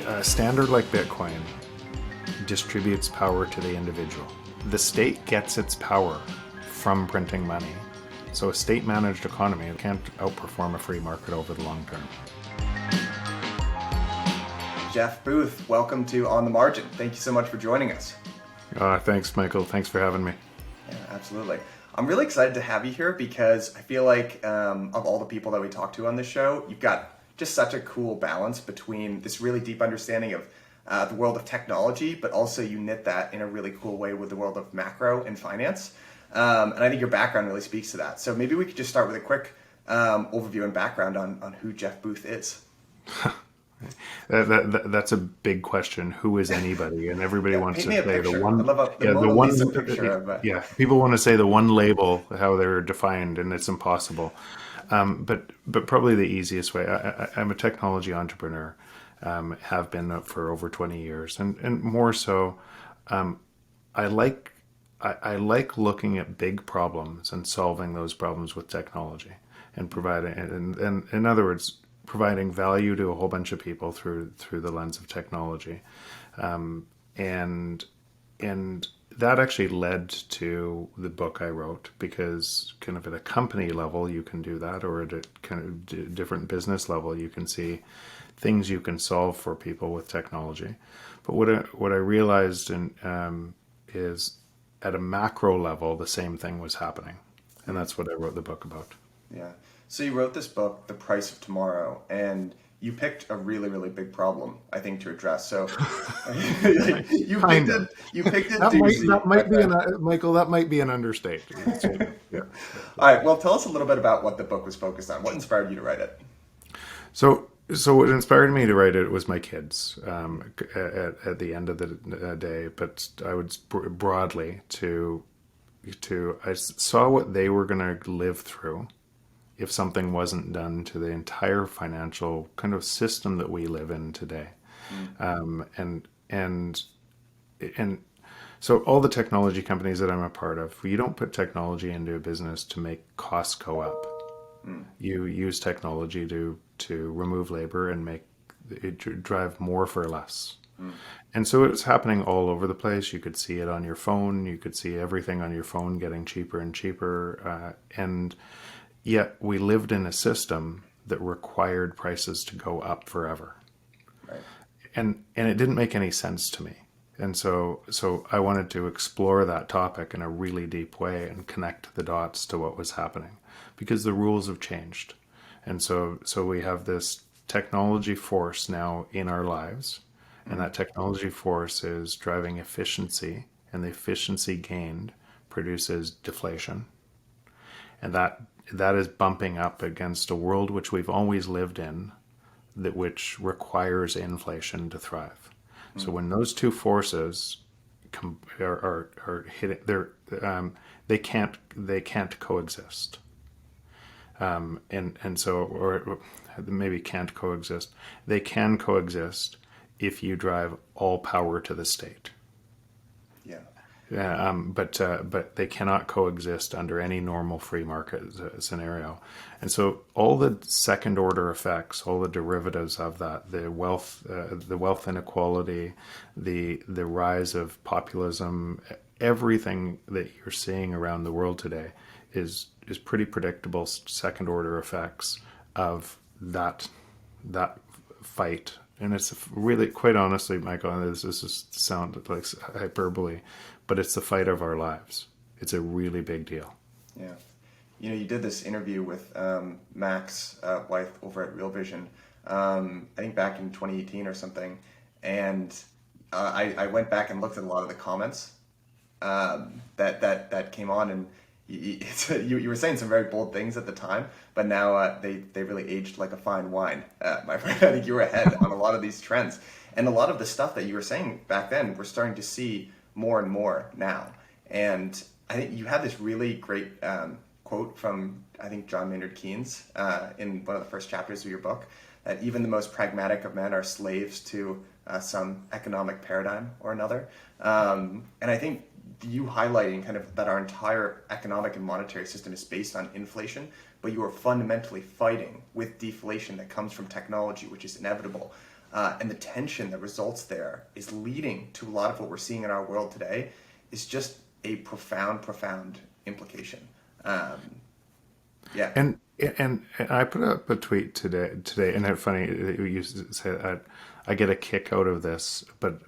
A standard like Bitcoin distributes power to the individual. The state gets its power from printing money. So a state-managed economy can't outperform a free market over the long term. Jeff Booth, welcome to On the Margin. Thank you so much for joining us. Thanks, Michael. Thanks for having me. Yeah, absolutely. I'm really excited to have you here because I feel like of all the people that we talk to on this show, you've got just such a cool balance between this really deep understanding of the world of technology, but also you knit that in a really cool way with the world of macro and finance. And I think your background really speaks to that. So maybe we could just start with a quick overview and background on who Jeff Booth is. That's a big question. Who is anybody? And everybody wants to say the one. I love the Mona Lisa picture. Yeah, people want to say the one label, how they're defined, and it's impossible. But probably the easiest way. I'm a technology entrepreneur. Have been for over 20 years, and more so, I like looking at big problems and solving those problems with technology and providing, and in other words, providing value to a whole bunch of people through the lens of technology, and that actually led to the book I wrote, because kind of at a company level you can do that, or at a kind of different business level you can see things you can solve for people with technology. But what I realized is at a macro level the same thing was happening, and that's what I wrote the book about. Yeah. So you wrote this book, The Price of Tomorrow, and you picked a really, really big problem, I think, to address. So you picked it. That might be Michael. That might be an understatement. Yeah. All right. Well, tell us a little bit about what the book was focused on. What inspired you to write it? So what inspired me to write it was my kids at the end of the day. But I would broadly I saw what they were going to live through if something wasn't done to the entire financial kind of system that we live in today. And so all the technology companies that I'm a part of, you don't put technology into a business to make costs go up. You use technology to remove labor and make it drive more for less. And so it's happening all over the place. You could see it on your phone. You could see everything on your phone getting cheaper and cheaper. And yet we lived in a system that required prices to go up forever. Right. And it didn't make any sense to me. And so I wanted to explore that topic in a really deep way and connect the dots to what was happening, because the rules have changed. And so we have this technology force now in our lives, and that technology force is driving efficiency, and the efficiency gained produces deflation. And that is bumping up against a world which we've always lived in, which requires inflation to thrive. So when those two forces are hitting, they can't coexist. And so, or maybe can't coexist. They can coexist if you drive all power to the state. Yeah. But they cannot coexist under any normal free market scenario. And so all the second order effects, all the derivatives of that, the wealth inequality, the rise of populism, everything that you're seeing around the world today is pretty predictable second order effects of that fight. And it's really, quite honestly, Michael, this is sound like hyperbole, but it's the fight of our lives. It's a really big deal. Yeah. You did this interview with Max Wythe over at Real Vision, I think back in 2018 or something. And I went back and looked at a lot of the comments that came on, and you were saying some very bold things at the time, but now they really aged like a fine wine, my friend. I think you were ahead on a lot of these trends, and a lot of the stuff that you were saying back then we're starting to see more and more now. And I think you had this really great quote from, I think, John Maynard Keynes in one of the first chapters of your book, that even the most pragmatic of men are slaves to some economic paradigm or another. And I think you highlighting kind of that our entire economic and monetary system is based on inflation, but you are fundamentally fighting with deflation that comes from technology, which is inevitable. and the tension that results there is leading to a lot of what we're seeing in our world today is just a profound implication. Yeah. And I put up a tweet today, and it's funny that you used to say that. I get a kick out of this, but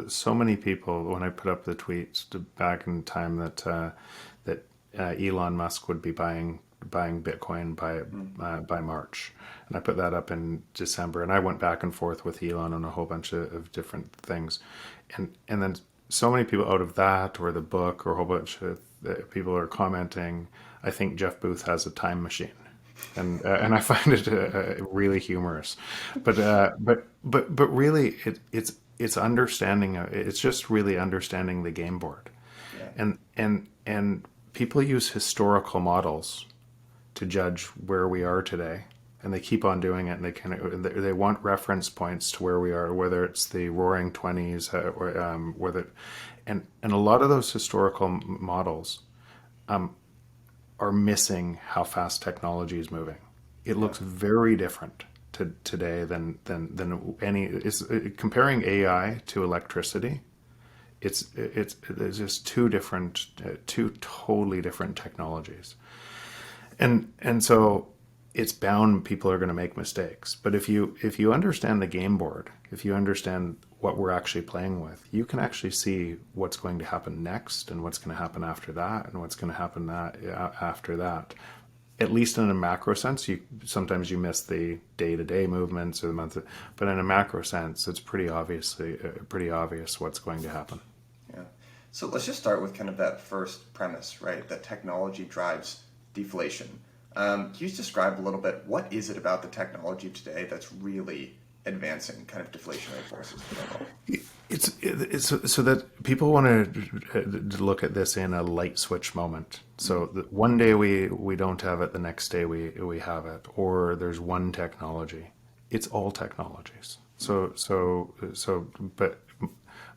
so many people, when I put up the tweets back in time that Elon Musk would be buying Bitcoin by March, and I put that up in December, and I went back and forth with Elon on a whole bunch of different things, and then so many people out of that or the book or a whole bunch of people are commenting, I think Jeff Booth has a time machine. And I find it really humorous, but really it's understanding. It's just really understanding the game board, Yeah. and people use historical models to judge where we are today, and they keep on doing it. And they want reference points to where we are, whether it's the Roaring '20s, or whether, and a lot of those historical models are missing how fast technology is moving. It looks very different today than any. It's comparing AI to electricity. It's just two totally different technologies, and so it's bound people are going to make mistakes. But if you understand the game board, if you understand what we're actually playing with, you can actually see what's going to happen next and what's going to happen after that and what's going to happen after that. At least in a macro sense, sometimes you miss the day-to-day movements or the month, but in a macro sense, it's pretty obvious what's going to happen. Yeah. So let's just start with kind of that first premise, right? That technology drives deflation. Can you just describe a little bit, what is it about the technology today that's really advancing kind of deflationary forces? It's so that people want to look at this in a light switch moment. So that one day we don't have it, the next day we have it, or there's one technology. It's all technologies.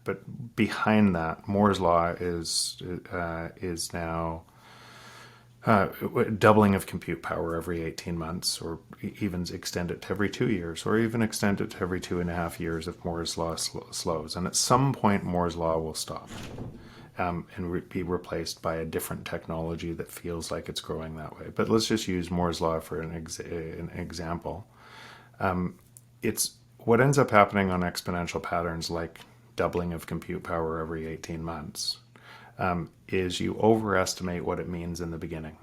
But behind that, Moore's law is now doubling of compute power every 18 months, or even extend it to every 2 years, or even extend it to every 2.5 years if Moore's law slows. And at some point, Moore's law will stop and be replaced by a different technology that feels like it's growing that way. But let's just use Moore's law for an example. It's what ends up happening on exponential patterns like doubling of compute power every 18 months. Is you overestimate what it means in the beginning,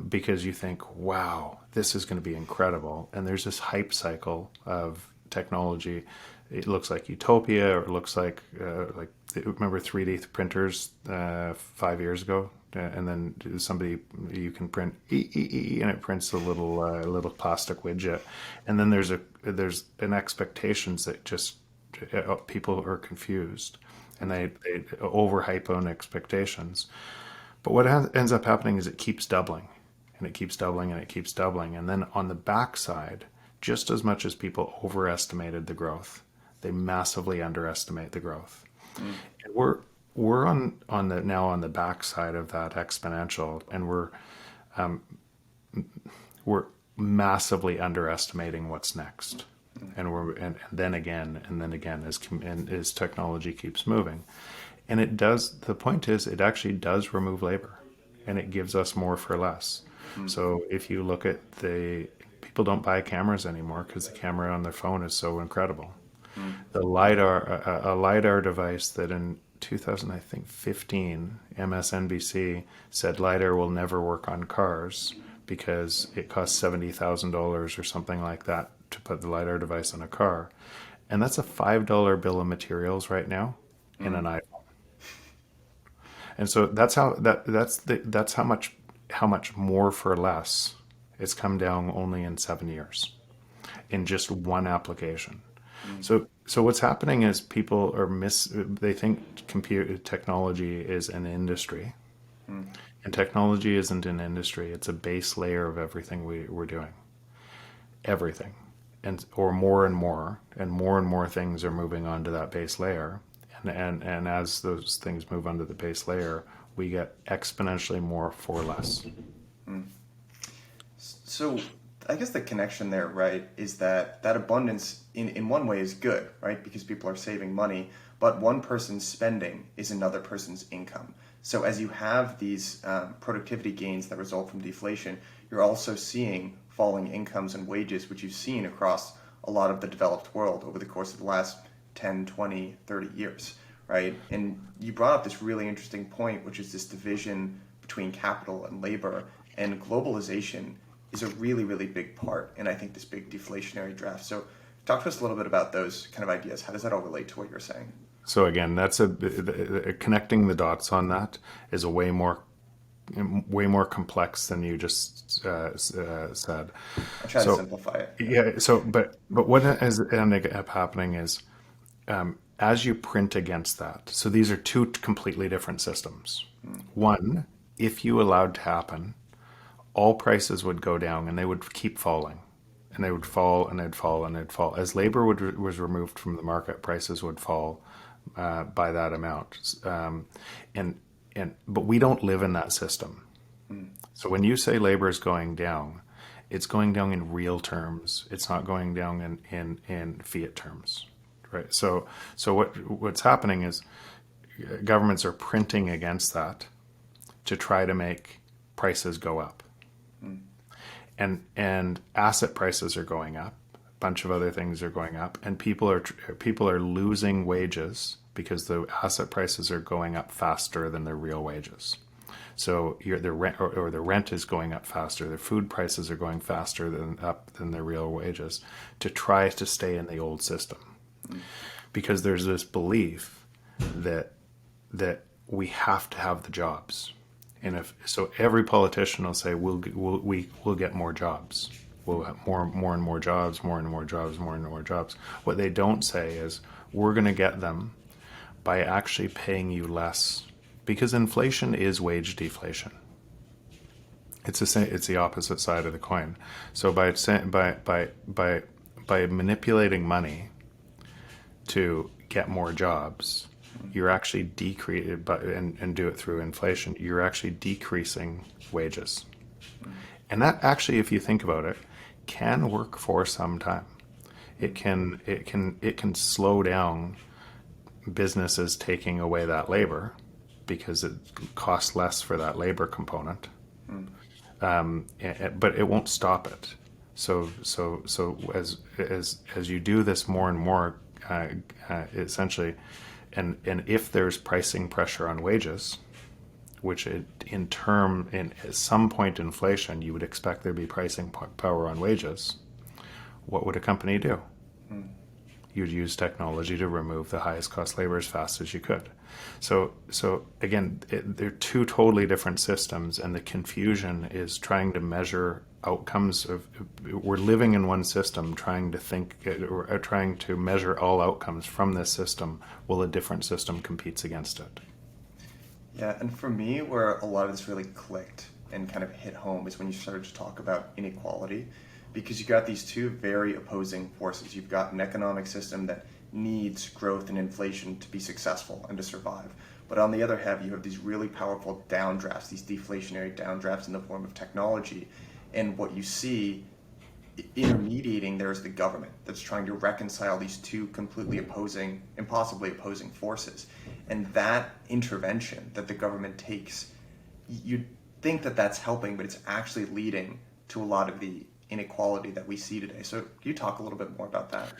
because you think, wow, this is going to be incredible. And there's this hype cycle of technology. It looks like utopia, or it looks like remember 3D printers 5 years ago? And then you can print and it prints a little plastic widget. And then there's an expectations that just people are confused. And they overhype on expectations. But what ends up happening is it keeps doubling, and it keeps doubling, and it keeps doubling. And then on the backside, just as much as people overestimated the growth, they massively underestimate the growth. And we're on the backside of that exponential, and we're massively underestimating what's next. And then again as technology keeps moving, and the point is, it actually does remove labor, and it gives us more for less. So if you look at people don't buy cameras anymore because the camera on their phone is so incredible. The a LiDAR device that in 2015 MSNBC said LiDAR will never work on cars because it costs $70,000 or something like that to put the LiDAR device on a car, and that's a $5 bill of materials right now in an iPhone. And so that's how much more for less it's come down only in 7 years in just one application. So what's happening is people they think technology is an industry, and technology isn't an industry. It's a base layer of everything we're doing. Everything. Or more and more things are moving onto that base layer, and as those things move onto the base layer, we get exponentially more for less. So I guess the connection there, right, is that that abundance in one way is good, right? Because people are saving money, but one person's spending is another person's income. So as you have these productivity gains that result from deflation, you're also seeing falling incomes and wages, which you've seen across a lot of the developed world over the course of the last 10, 20, 30 years, right? And you brought up this really interesting point, which is this division between capital and labor, and globalization is a really, really big part in, I think, this big deflationary draft. So talk to us a little bit about those kind of ideas. How does that all relate to what you're saying? So again, that's connecting the dots on that is a way more complex than you just said. I'll try to So simplify it. Yeah. yeah, so but what is ending up happening is as you print against that. So these are two completely different systems. One, if you allowed to happen, all prices would go down and they would keep falling. And they would fall and they'd fall and they'd fall. As labor was removed from the market, prices would fall by that amount. And but we don't live in that system. So when you say labor is going down, it's going down in real terms. It's not going down in fiat terms, right? So what's happening is governments are printing against that to try to make prices go up. And asset prices are going up. A bunch of other things are going up, and people are losing wages because the asset prices are going up faster than their real wages. So the rent or the rent is going up faster. The food prices are going faster than their real wages to try to stay in the old system, because there's this belief that we have to have the jobs. And if so, every politician will say we'll get more jobs. We'll have more and more jobs, more and more jobs, more and more jobs. What they don't say is we're going to get them by actually paying you less, because inflation is wage deflation. It's the opposite side of the coin. So by manipulating money to get more jobs, you're actually and do it through inflation, you're actually decreasing wages. And that actually, if you think about it, can work for some time. It can slow down businesses taking away that labor because it costs less for that labor component. But it won't stop it. So as you do this more and more, essentially. And if there's pricing pressure on wages, which in some point inflation, you would expect there'd be pricing power on wages, what would a company do? You'd use technology to remove the highest cost labor as fast as you could. So again, they're two totally different systems, and the confusion is trying to measure outcomes of. We're living in one system, trying to measure all outcomes from this system, while a different system competes against it. Yeah, and for me, where a lot of this really clicked and kind of hit home is when you started to talk about inequality, because you got these two very opposing forces. You've got an economic system that needs growth and inflation to be successful and to survive. But on the other hand, you have these really powerful downdrafts, these deflationary downdrafts in the form of technology. And what you see intermediating there is the government that's trying to reconcile these two completely opposing, impossibly opposing forces. And that intervention that the government takes, you'd think that that's helping, but it's actually leading to a lot of the inequality that we see today. So can you talk a little bit more about that?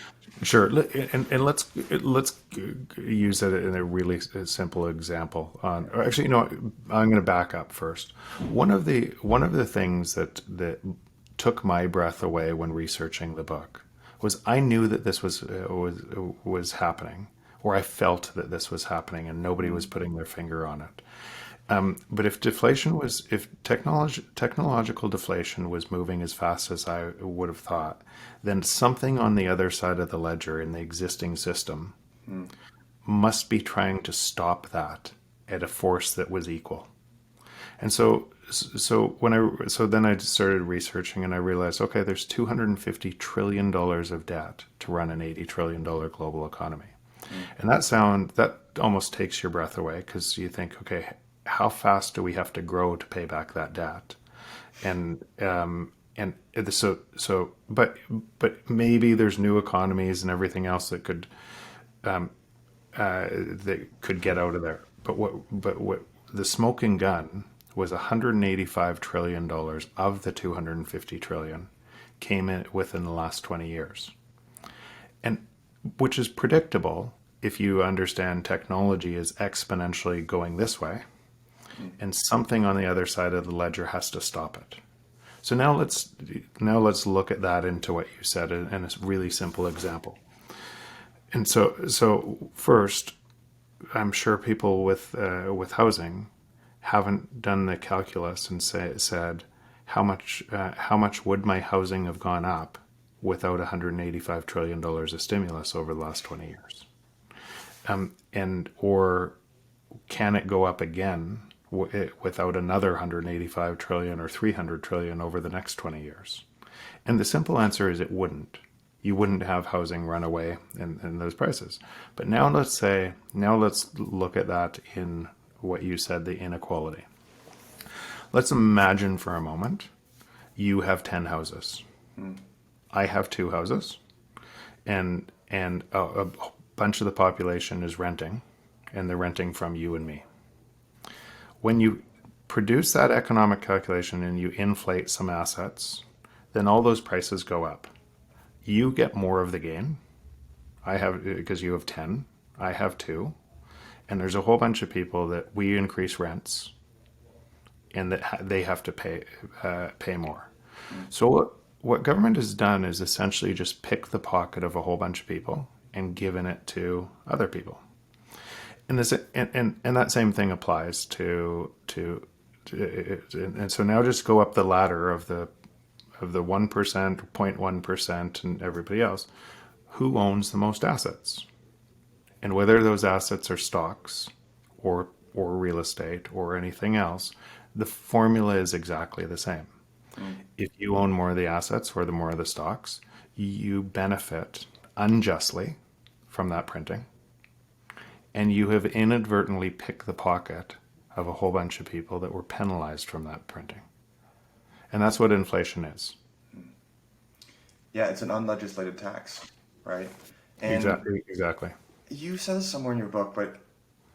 Sure, and let's use it in a really simple example. Or actually, I'm going to back up first. One of the things that took my breath away when researching the book was I knew that this was happening, or I felt that this was happening, and nobody was putting their finger on it. But if technological deflation was moving as fast as I would have thought, then something on the other side of the ledger in the existing system must be trying to stop that at a force that was equal. And so then I started researching, and I realized, okay, there's $250 trillion of debt to run an $80 trillion global economy. And that almost takes your breath away, because you think, okay, how fast do we have to grow to pay back that debt? And and but maybe there's new economies and everything else that could get out of there. But what the smoking gun was $185 trillion of the 250 trillion came in within the last 20 years. And which is predictable if you understand technology is exponentially going this way, and something on the other side of the ledger has to stop it. So now let's look at that into what you said in a really simple example. And so first, I'm sure people with housing haven't done the calculus and said how much would my housing have gone up without $185 trillion of stimulus over the last 20 years, and or can it go up again without another 185 trillion or 300 trillion over the next 20 years? And the simple answer is it wouldn't. You wouldn't have housing run away in those prices. But now let's look at that in what you said, the inequality. Let's imagine for a moment you have 10 houses. I have 2 houses, and a bunch of the population is renting, and they're renting from you and me. When you produce that economic calculation and you inflate some assets, then all those prices go up. You get more of the gain. I have, because you have 10, I have 2, and there's a whole bunch of people that we increase rents, and that they have to pay more. So what government has done is essentially just pick the pocket of a whole bunch of people and given it to other people. And that same thing applies to and so now just go up the ladder of the 1%, 0.1%, and everybody else. Who owns the most assets? And whether those assets are stocks or real estate or anything else, the formula is exactly the same. If you own more of the assets or the more of the stocks, you benefit unjustly from that printing. And you have inadvertently picked the pocket of a whole bunch of people that were penalized from that printing. And that's what inflation is. Yeah, it's an unlegislated tax, right? And Exactly. you said this somewhere in your book, but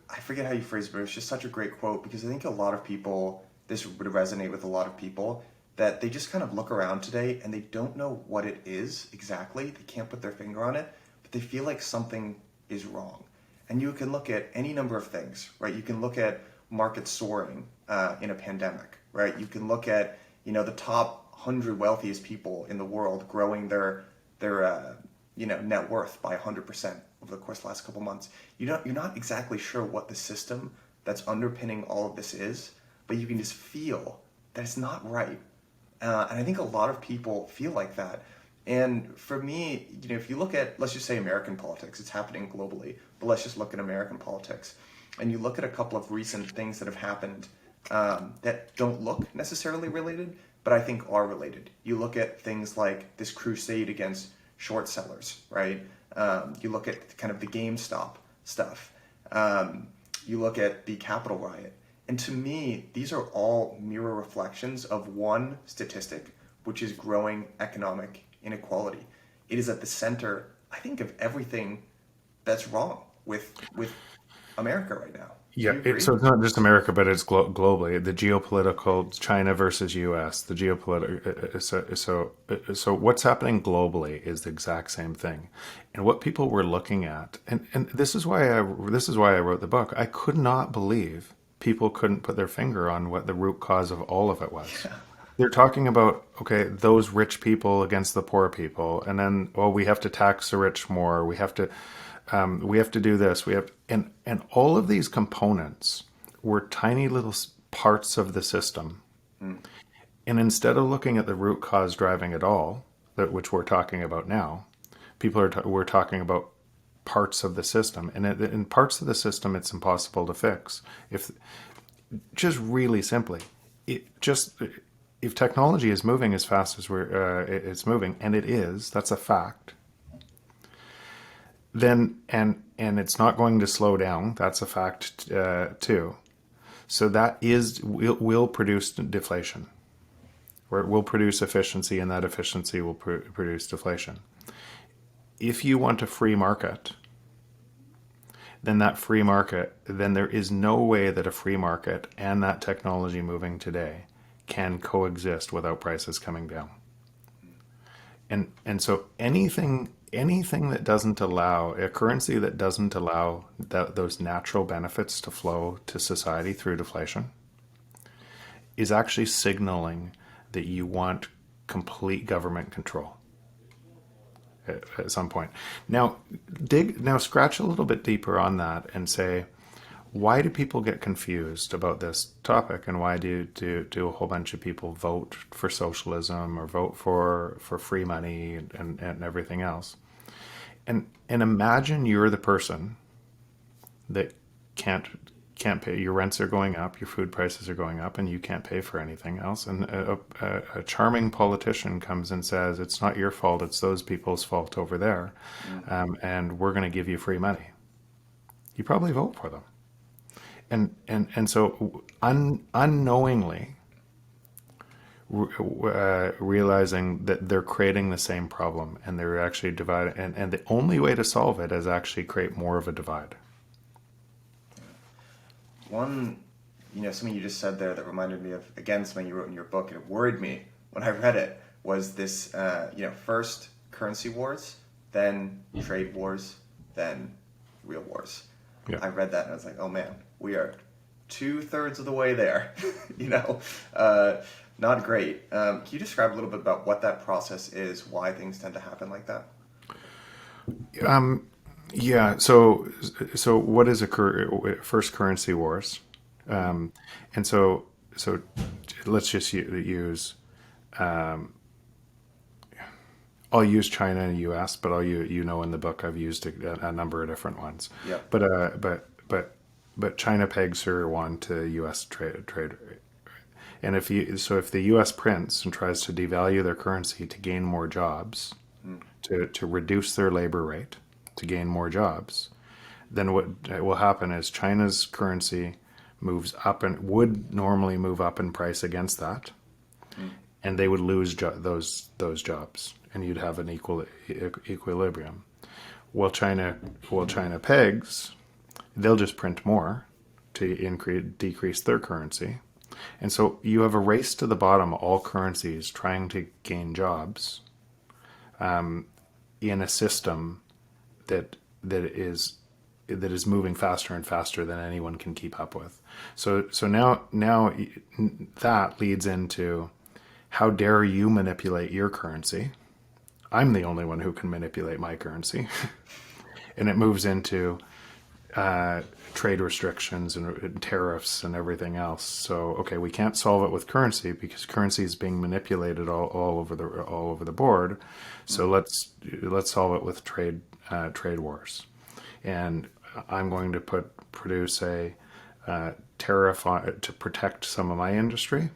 I forget how you phrased it, but it's just such a great quote, because I think a lot of people, this would resonate with a lot of people, that they just kind of look around today and they don't know what it is exactly. They can't put their finger on it, but they feel like something is wrong. And you can look at any number of things, right? You can look at markets soaring in a pandemic, right? You can look at, the top 100 wealthiest people in the world growing their net worth by 100% over the course of the last couple months. You're not exactly sure what the system that's underpinning all of this is, but you can just feel that it's not right. And I think a lot of people feel like that. And for me, if you look at, let's just say American politics, it's happening globally, but let's just look at American politics. And you look at a couple of recent things that have happened that don't look necessarily related, but I think are related. You look at things like this crusade against short sellers, right? You look at kind of the GameStop stuff. You look at the Capitol riot. And to me, these are all mirror reflections of one statistic, which is growing economic inequality. It is at the center, I think, of everything that's wrong with America right now. Yeah, so it's not just America, but it's globally. The geopolitical, China versus U.S., the geopolitical. So what's happening globally is the exact same thing, and what people were looking at, and this is why I wrote the book. I could not believe people couldn't put their finger on what the root cause of all of it was. Yeah. They're talking about, okay, those rich people against the poor people, and then, we have to tax the rich more. We have to do this. And all of these components were tiny little parts of the system. And instead of looking at the root cause driving it all, which we're talking about now, we're talking about parts of the system. And in parts of the system, it's impossible to fix. Just really simply, if technology is moving as fast as it's moving, and it is, that's a fact. Then and it's not going to slow down. That's a fact too. So that will produce deflation. where it will produce efficiency, and that efficiency will produce deflation. If you want a free market, then there is no way that a free market and that technology moving today can coexist without prices coming down. And so anything that doesn't allow a currency that doesn't allow those natural benefits to flow to society through deflation is actually signaling that you want complete government control at some point. Now scratch a little bit deeper on that and say, why do people get confused about this topic, and why do a whole bunch of people vote for socialism or vote for free money and everything else? And imagine you're the person that can't pay. Your rents are going up, your food prices are going up, and you can't pay for anything else. And a charming politician comes and says, it's not your fault, it's those people's fault over there, and we're going to give you free money. You probably vote for them. And so unknowingly realizing that they're creating the same problem, and they're actually dividing, and the only way to solve it is actually create more of a divide. One, something you just said there that reminded me of, again, something you wrote in your book, and it worried me when I read it, was this, first currency wars, then trade wars, then real wars. Yeah. I read that and I was like, oh man, we are 2/3 of the way there. Not great. Can you describe a little bit about what that process is, why things tend to happen like that? Yeah. So what is first currency wars? And so let's just use. I'll use China and U.S., but in the book I've used a number of different ones. Yeah. But China pegs her one to U.S. trade rate. And if the U.S. prints and tries to devalue their currency to gain more jobs, to reduce their labor rate, to gain more jobs, then what will happen is China's currency moves up and would normally move up in price against that, and they would lose those jobs, and you'd have an equilibrium. While China pegs, they'll just print more to decrease their currency. And so you have a race to the bottom, all currencies trying to gain jobs in a system that is moving faster and faster than anyone can keep up with. So now that leads into, how dare you manipulate your currency? I'm the only one who can manipulate my currency. And it moves into trade restrictions and tariffs and everything else. So, okay, we can't solve it with currency because currency is being manipulated all over the board. So let's solve it with trade wars. And I'm going to produce a tariff to protect some of my industry.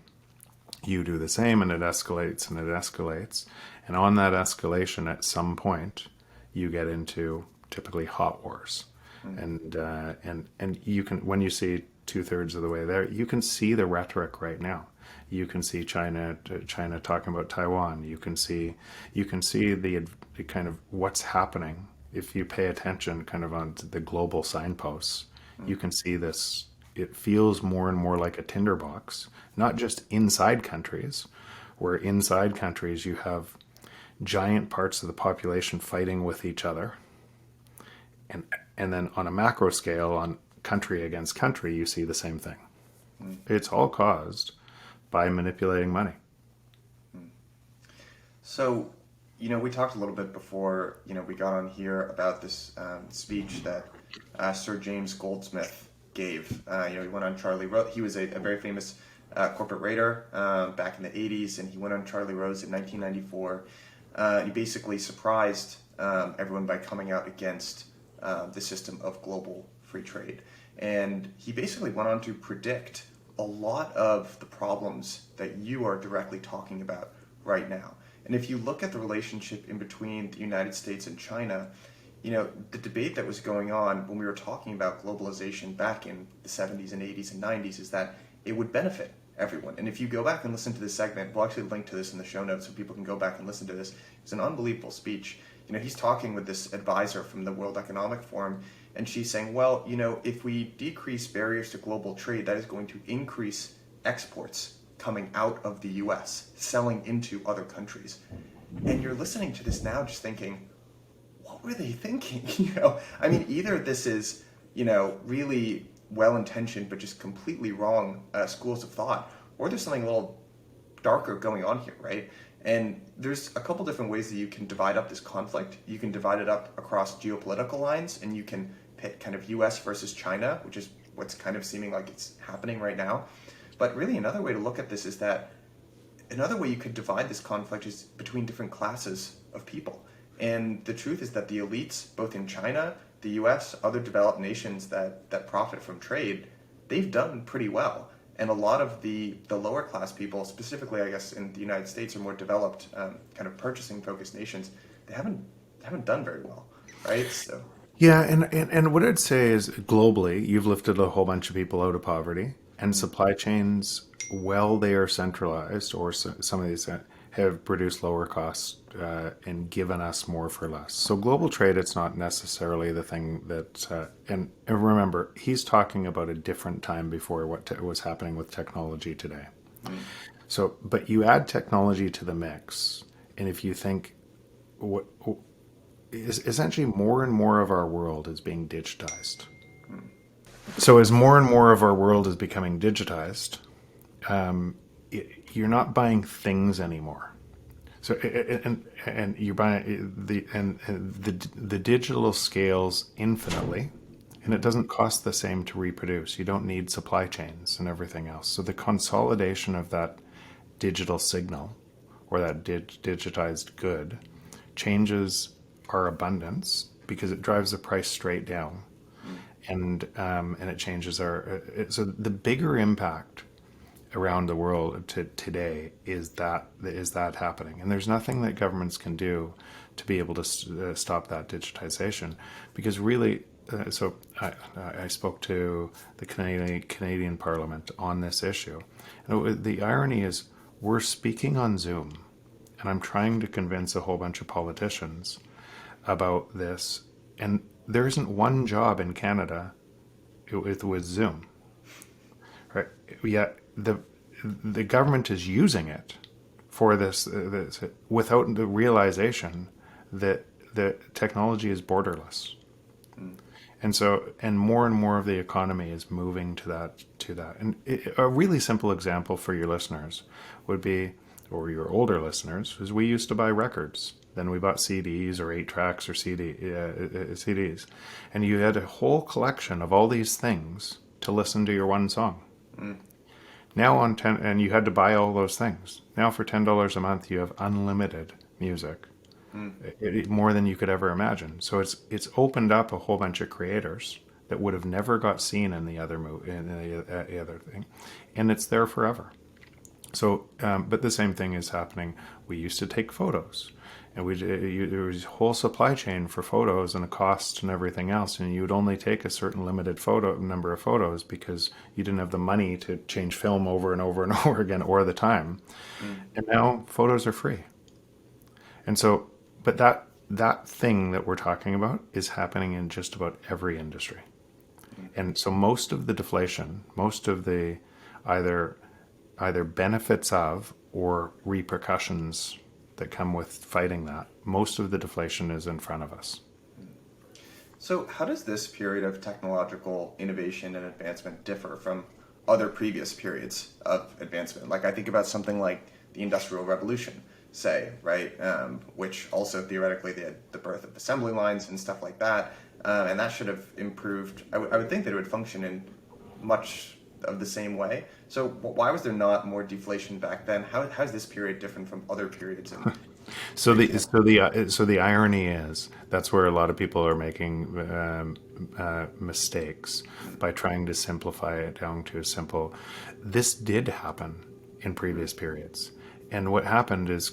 You do the same, and it escalates and it escalates. And on that escalation, at some point, you get into typically hot wars. And you can, when you see 2/3 of the way there, you can see the rhetoric right now. You can see China talking about Taiwan. You can see the kind of what's happening if you pay attention kind of on the global signposts. You can see this. It feels more and more like a tinderbox, not just inside countries, where inside countries you have giant parts of the population fighting with each other. And then on a macro scale, on country against country, you see the same thing. It's all caused by manipulating money. So, we talked a little bit before, we got on here about this speech that Sir James Goldsmith gave. He went on Charlie Rose. He was a very famous corporate raider back in the 80s, and he went on Charlie Rose in 1994. He basically surprised everyone by coming out against the system of global free trade. And he basically went on to predict a lot of the problems that you are directly talking about right now. And if you look at the relationship in between the United States and China, the debate that was going on when we were talking about globalization back in the 70s and 80s and 90s is that it would benefit everyone. And if you go back and listen to this segment, we'll actually link to this in the show notes so people can go back and listen to this. It's an unbelievable speech. He's talking with this advisor from the World Economic Forum, and she's saying, well, if we decrease barriers to global trade, that is going to increase exports coming out of the US, selling into other countries. And you're listening to this now just thinking, what were they thinking? Either this is, really well-intentioned but just completely wrong schools of thought, or there's something a little darker going on here, right? And there's a couple different ways that you can divide up this conflict. You can divide it up across geopolitical lines, and you can pit kind of US versus China, which is what's kind of seeming like it's happening right now. But really another way to look at this is that another way you could divide this conflict is between different classes of people. And the truth is that the elites, both in China, the US, other developed nations that profit from trade, they've done pretty well. And a lot of the lower class people, specifically, I guess, in the United States or more developed kind of purchasing focused nations, they haven't done very well, right? So Yeah, and what I'd say is globally, you've lifted a whole bunch of people out of poverty, and supply chains, well, they are centralized, or some of these have produced lower costs and given us more for less. So global trade, it's not necessarily the thing that, and remember, he's talking about a different time before what was happening with technology today. So, but you add technology to the mix, and if you think, what is essentially more and more of our world is being digitized. So as more and more of our world is becoming digitized, you're not buying things anymore. So and you're buying the digital scales infinitely, and it doesn't cost the same to reproduce. You don't need supply chains and everything else. So the consolidation of that digital signal or that digitized good changes our abundance because it drives the price straight down, and it changes our. So the bigger impact around the world today is that happening, and there's nothing that governments can do to be able to stop that digitization, because really. So I spoke to the Canadian Parliament on this issue, and the irony is we're speaking on Zoom, and I'm trying to convince a whole bunch of politicians about this, and there isn't one job in Canada with Zoom, right? Yet the government is using it for this without the realization that the technology is borderless. And so, and more of the economy is moving to that. And a really simple example for your listeners would be, or your older listeners, is we used to buy records. Then we bought CDs or 8-tracks or CDs. And you had a whole collection of all these things to listen to your one song. Now and you had to buy all those things. Now for $10 a month, you have unlimited music. More than you could ever imagine. So it's opened up a whole bunch of creators that would have never got seen in the other other thing, and it's there forever. So, but the same thing is happening. We used to take photos, and there was a whole supply chain for photos and a cost and everything else, and you would only take a certain limited number of photos because you didn't have the money to change film over and over and over again, or the time. And now photos are free, and so. But that thing that we're talking about is happening in just about every industry. And so most of the deflation, most of the either benefits of or repercussions that come with fighting that, most of the deflation is in front of us. So how does this period of technological innovation and advancement differ from other previous periods of advancement? Like I think about something like the Industrial Revolution, say, right? Which also theoretically they had the birth of assembly lines and stuff like that. And that should have improved. I would think that it would function in much of the same way. So why was there not more deflation back then? How is this period different from other periods? So the irony is that's where a lot of people are making mistakes by trying to simplify it down to a simple. This did happen in previous periods. And what happened is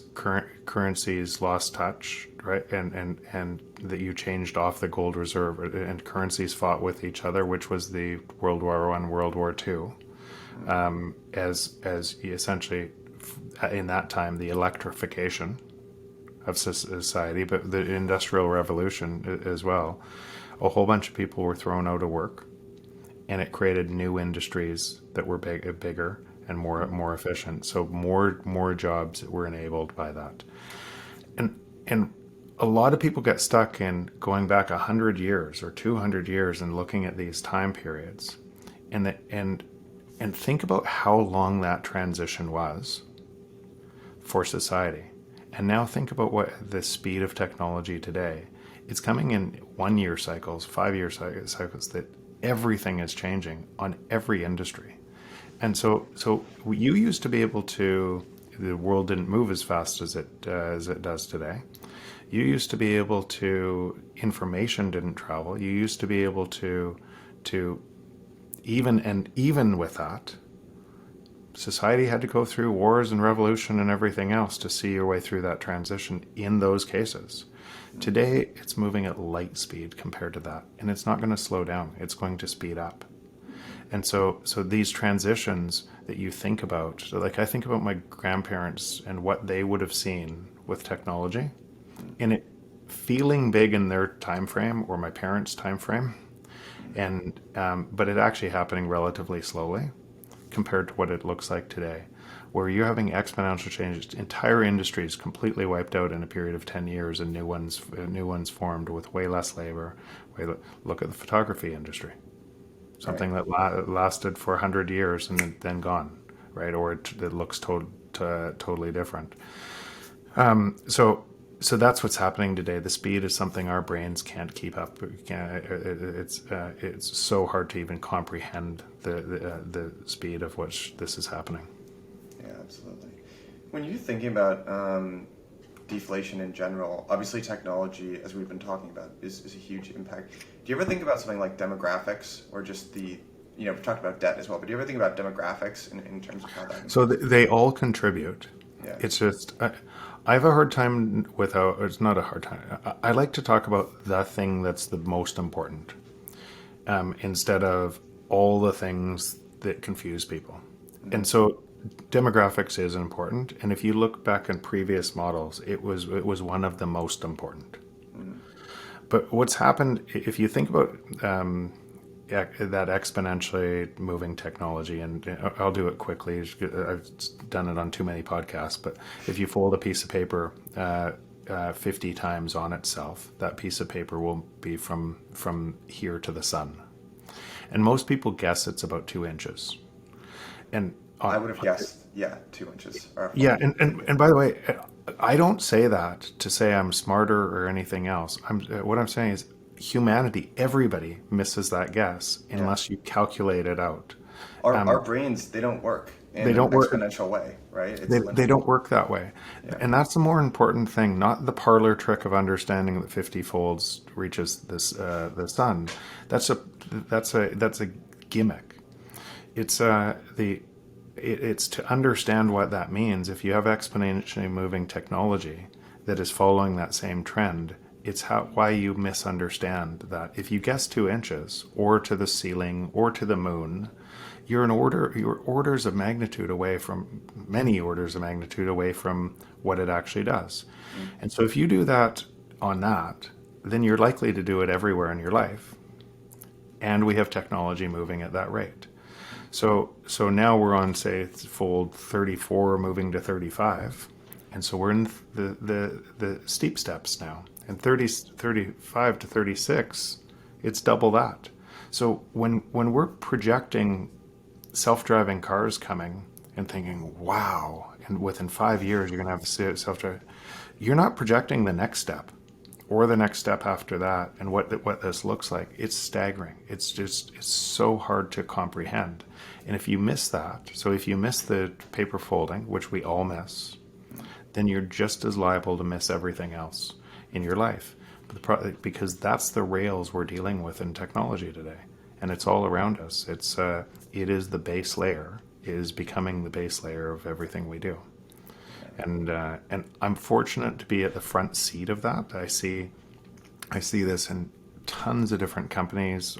currencies lost touch, right? And that you changed off the gold reserve, and currencies fought with each other, which was the World War I, World War II, as essentially in that time the electrification of society, but the Industrial Revolution as well. A whole bunch of people were thrown out of work, and it created new industries that were bigger and more efficient. So more jobs were enabled by that. And a lot of people get stuck in going back 100 years or 200 years and looking at these time periods, and think about how long that transition was for society. And now think about what the speed of technology today. It's coming in 1 year cycles, 5 year cycles, that everything is changing on every industry. And so you used to be able to, the world didn't move as fast as it does today. You used to be able to, information didn't travel. You used to be able to even with that, society had to go through wars and revolution and everything else to see your way through that transition in those cases. Today, it's moving at light speed compared to that, and it's not going to slow down. It's going to speed up. And so these transitions that you think about, so like I think about my grandparents and what they would have seen with technology, and it feeling big in their time frame or my parents' time frame, and but it actually happening relatively slowly compared to what it looks like today, where you're having exponential changes. Entire industries completely wiped out in a period of 10 years, and new ones formed with way less labor. Look at the photography industry, something that lasted for 100 years and then gone, right? Or it looks totally different. So that's what's happening today. The speed is something our brains can't keep up. It's so hard to even comprehend the speed of which this is happening. Yeah, absolutely. When you're thinking about deflation in general, obviously technology, as we've been talking about, is a huge impact. Do you ever think about something like demographics, or just we've talked about debt as well, but do you ever think about demographics in terms of how that... So they all contribute. Yeah. It's just, I have a hard time it's not a hard time. I like to talk about the thing that's the most important, instead of all the things that confuse people. Mm-hmm. And so demographics is important. And if you look back in previous models, it was one of the most important. Mm-hmm. But what's happened, if you think about that exponentially moving technology, and I'll do it quickly. I've done it on too many podcasts, but if you fold a piece of paper 50 times on itself, that piece of paper will be from here to the sun. And most people guess it's about 2 inches. And I would have guessed, 2 inches. Yeah, and by the way, I don't say that to say I'm smarter or anything else. What I'm saying is, humanity, everybody misses that guess unless you calculate it out. Our brains, they don't work in an exponential way, right? They don't work that way. Yeah. And that's the more important thing, not the parlor trick of understanding that 50 folds reaches the sun. That's a gimmick. It's to understand what that means. If you have exponentially moving technology that is following that same trend, it's why you misunderstand that. If you guess 2 inches, or to the ceiling, or to the moon, you're orders of magnitude away from, many orders of magnitude away from what it actually does. Mm-hmm. And so if you do that on that, then you're likely to do it everywhere in your life. And we have technology moving at that rate. So now we're on, say, fold 34 moving to 35. And so we're in the steep steps now. And 35 to 36, it's double that. So when we're projecting self-driving cars coming and thinking, wow, and within 5 years you're going to have self-driving, you're not projecting the next step or the next step after that and what this looks like. It's staggering. It's so hard to comprehend. And if you miss that, so if you miss the paper folding, which we all miss, then you're just as liable to miss everything else in your life, because that's the rails we're dealing with in technology today, and it's all around us. It is the base layer. It is becoming the base layer of everything we do, and I'm fortunate to be at the front seat of that. I see this in tons of different companies.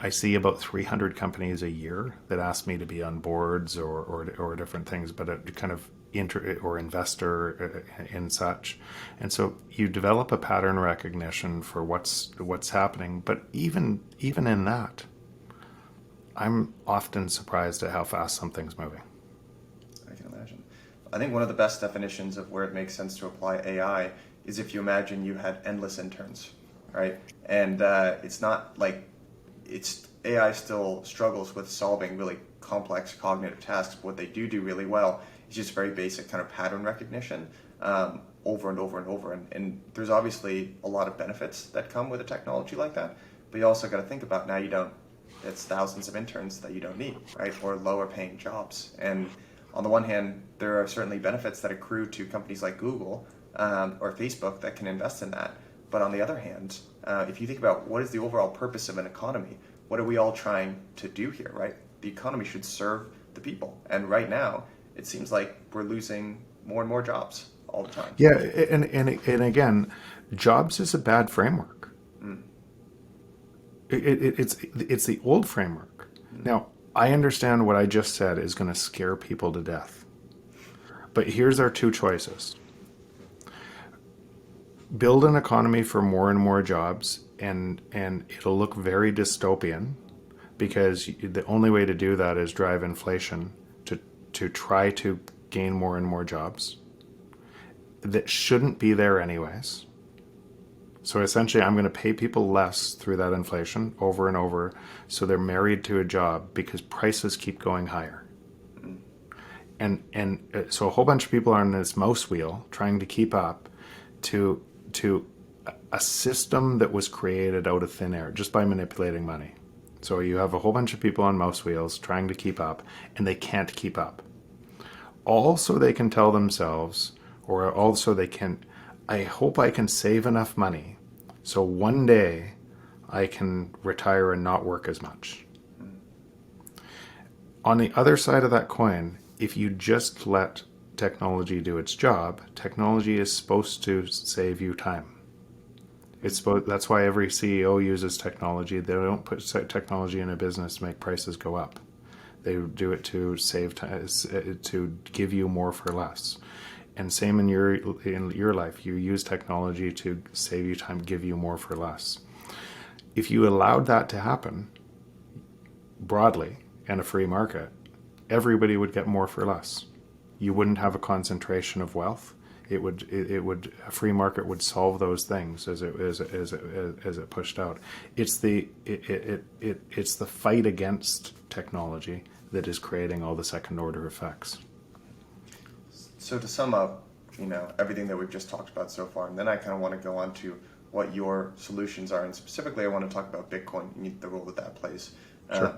I see about 300 companies a year that ask me to be on boards or different things, but a kind of or investor in such. And so you develop a pattern recognition for what's happening. But even in that, I'm often surprised at how fast something's moving. I can imagine. I think one of the best definitions of where it makes sense to apply AI is if you imagine you had endless interns, right? And it's not like AI still struggles with solving really complex cognitive tasks. But what they do really well is just very basic kind of pattern recognition over and over and over. And there's obviously a lot of benefits that come with a technology like that. But you also got to think about now it's thousands of interns that you don't need, right? Or lower paying jobs. And on the one hand, there are certainly benefits that accrue to companies like Google or Facebook that can invest in that. But on the other hand, if you think about what is the overall purpose of an economy, what are we all trying to do here, right? The economy should serve the people. And right now, it seems like we're losing more and more jobs all the time. Yeah, and again, jobs is a bad framework. It's the old framework. Now, I understand what I just said is going to scare people to death. But here's our two choices. Build an economy for more and more jobs, and it'll look very dystopian, because the only way to do that is drive inflation to try to gain more and more jobs that shouldn't be there anyways. So essentially, I'm going to pay people less through that inflation over and over, so they're married to a job because prices keep going higher. And so a whole bunch of people are on this mouse wheel trying to keep up to a system that was created out of thin air just by manipulating money. So you have a whole bunch of people on mouse wheels trying to keep up, and they can't keep up. Also, they can tell themselves, or also they can, I hope I can save enough money so one day I can retire and not work as much. On the other side of that coin, if you just let technology do its job, technology is supposed to save you time. That's why every CEO uses technology. They don't put technology in a business to make prices go up. They do it to save time, to give you more for less. And same in your life, you use technology to save you time, give you more for less. If you allowed that to happen broadly in a free market, everybody would get more for less. You wouldn't have a concentration of wealth. A free market would solve those things as it pushed out. It's the fight against technology that is creating all the second order effects. So to sum up, everything that we've just talked about so far, and then I kind of want to go on to what your solutions are, and specifically I want to talk about Bitcoin and the role that plays. Sure.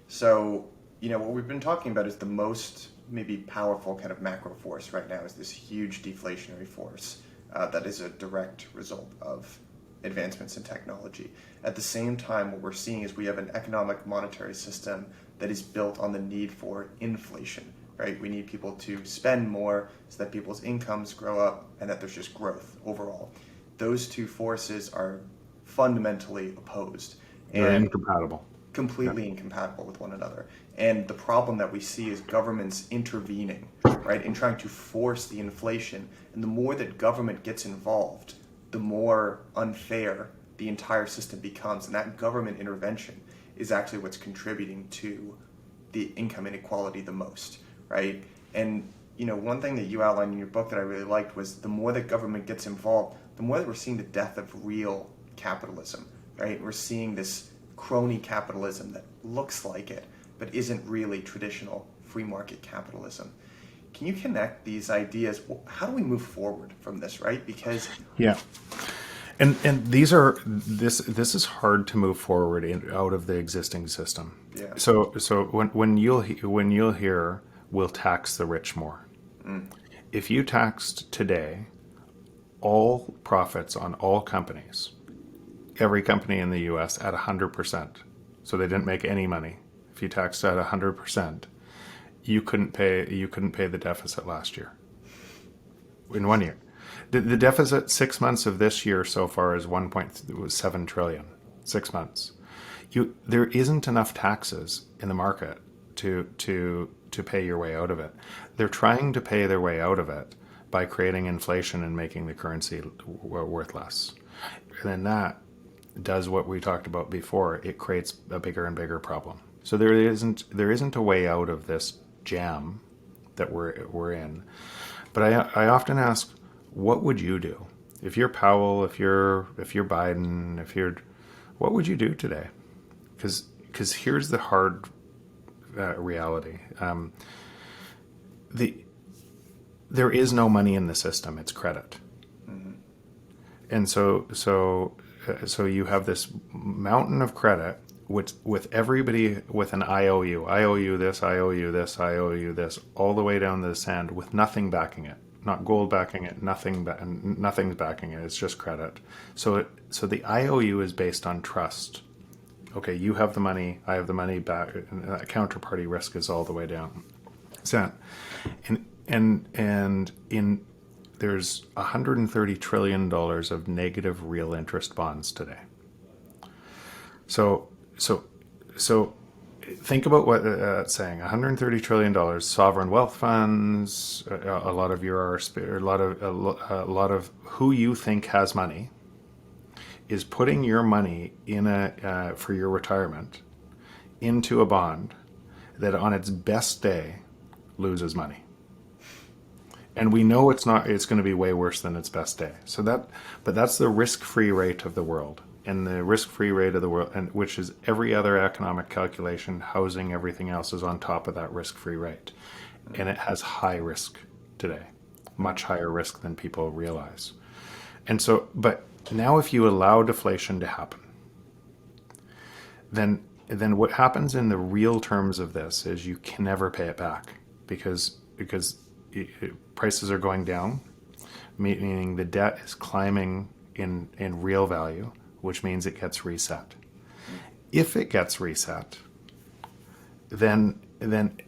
So, what we've been talking about is the most maybe powerful kind of macro force right now is this huge deflationary force that is a direct result of advancements in technology. At the same time, what we're seeing is we have an economic monetary system that is built on the need for inflation, right? We need people to spend more so that people's incomes grow up and that there's just growth overall. Those two forces are fundamentally opposed. They're incompatible. Completely incompatible with one another. And the problem that we see is governments intervening, right, in trying to force the inflation. And the more that government gets involved, the more unfair the entire system becomes. And that government intervention is actually what's contributing to the income inequality the most, right? And, one thing that you outlined in your book that I really liked was the more that government gets involved, the more that we're seeing the death of real capitalism, right? We're seeing this crony capitalism that looks like it, but isn't really traditional free market capitalism. Can you connect these ideas? How do we move forward from this, right? Because yeah, and this is hard to move forward out of the existing system. Yeah. So when you'll hear we'll tax the rich more. If you taxed today all profits on all companies, every company in the U.S. at 100%, so they didn't make any money. If you taxed at 100%, you couldn't pay the deficit last year. In 1 year, the deficit 6 months of this year so far is 1.7 trillion. 6 months. There isn't enough taxes in the market to pay your way out of it. They're trying to pay their way out of it by creating inflation and making the currency worth less. And then that does what we talked about before. It creates a bigger and bigger problem. So there isn't a way out of this jam that we're in. But I often ask, what would you do if you're Powell, if you're Biden, what would you do today? Because here's the hard reality. There is no money in the system. It's credit. And so you have this mountain of credit with everybody with an IOU. I owe you this, I owe you this, I owe you this, all the way down to the sand with nothing backing it. Not gold backing it, nothing's backing it. It's just credit. So the IOU is based on trust. Okay, you have the money, I have the money back. And that counterparty risk is all the way down. And there's $130 trillion of negative real interest bonds today. So think about what that's saying. $130 trillion, sovereign wealth funds. A lot of who you think has money is putting your money in for your retirement into a bond that on its best day loses money. And we know it's going to be way worse than its best day. But that's the risk-free rate of the world. And the risk-free rate of the world, and which is every other economic calculation, housing, everything else is on top of that risk-free rate. And it has high risk today, much higher risk than people realize. And so, but now if you allow deflation to happen, then what happens in the real terms of this is you can never pay it back because prices are going down, meaning the debt is climbing in real value, which means it gets reset. If it gets reset, then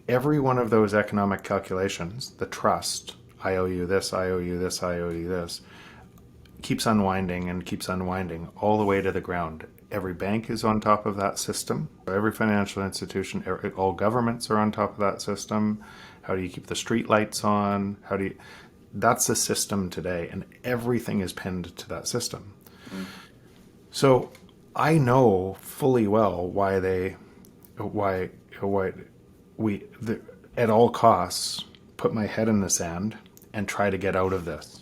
every one of those economic calculations, the trust, I owe you this, I owe you this, I owe you this, keeps unwinding and keeps unwinding all the way to the ground. Every bank is on top of that system. Every financial institution, all governments are on top of that system. How do you keep the street lights on? That's the system today, and everything is pinned to that system. So I know fully well why we at all costs put my head in the sand and try to get out of this.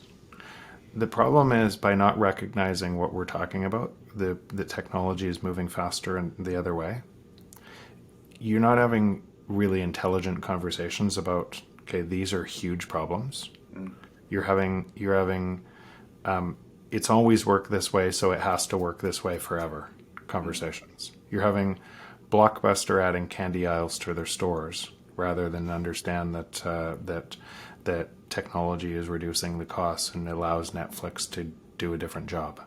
The problem is by not recognizing what we're talking about, the technology is moving faster and the other way. You're not having really intelligent conversations about, okay, these are huge problems. You're having it's always worked this way, so it has to work this way forever conversations. You're having Blockbuster adding candy aisles to their stores rather than understand that technology is reducing the costs and allows Netflix to do a different job.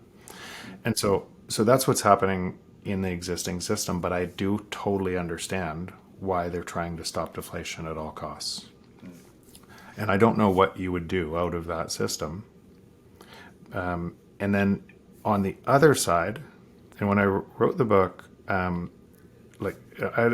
And so that's what's happening in the existing system, but I do totally understand why they're trying to stop deflation at all costs. And I don't know what you would do out of that system. And then on the other side, and when I wrote the book, I'd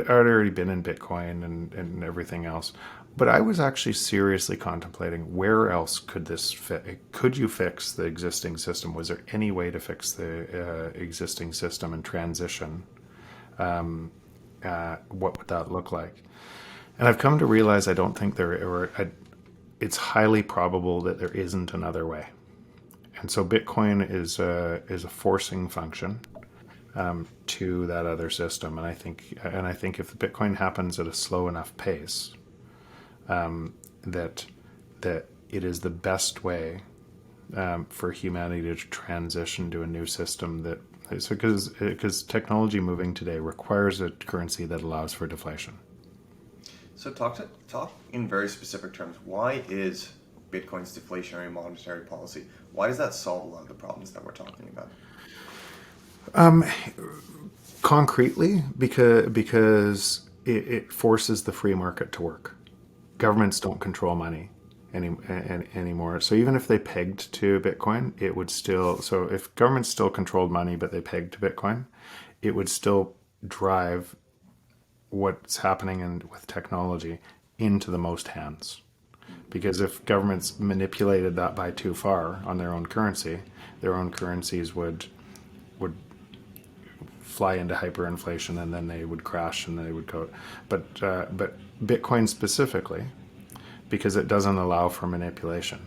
already been in Bitcoin and everything else, but I was actually seriously contemplating where else could this fit? Could you fix the existing system? Was there any way to fix the existing system and transition? What would that look like? And I've come to realize I don't think it's highly probable that there isn't another way. And so Bitcoin is a forcing function to that other system. And I think if the Bitcoin happens at a slow enough pace, that it is the best way for humanity to transition to a new system because technology moving today requires a currency that allows for deflation. So talk in very specific terms. Why is Bitcoin's deflationary monetary policy, why does that solve a lot of the problems that we're talking about? Concretely, because it forces the free market to work. Governments don't control money anymore. So even if they pegged to Bitcoin, it would still. So if governments still controlled money, but they pegged to Bitcoin, it would still drive what's happening with technology into the most hands. Because if governments manipulated that by too far on their own currency, their own currencies would fly into hyperinflation, and then they would crash and they would go. But Bitcoin specifically, because it doesn't allow for manipulation,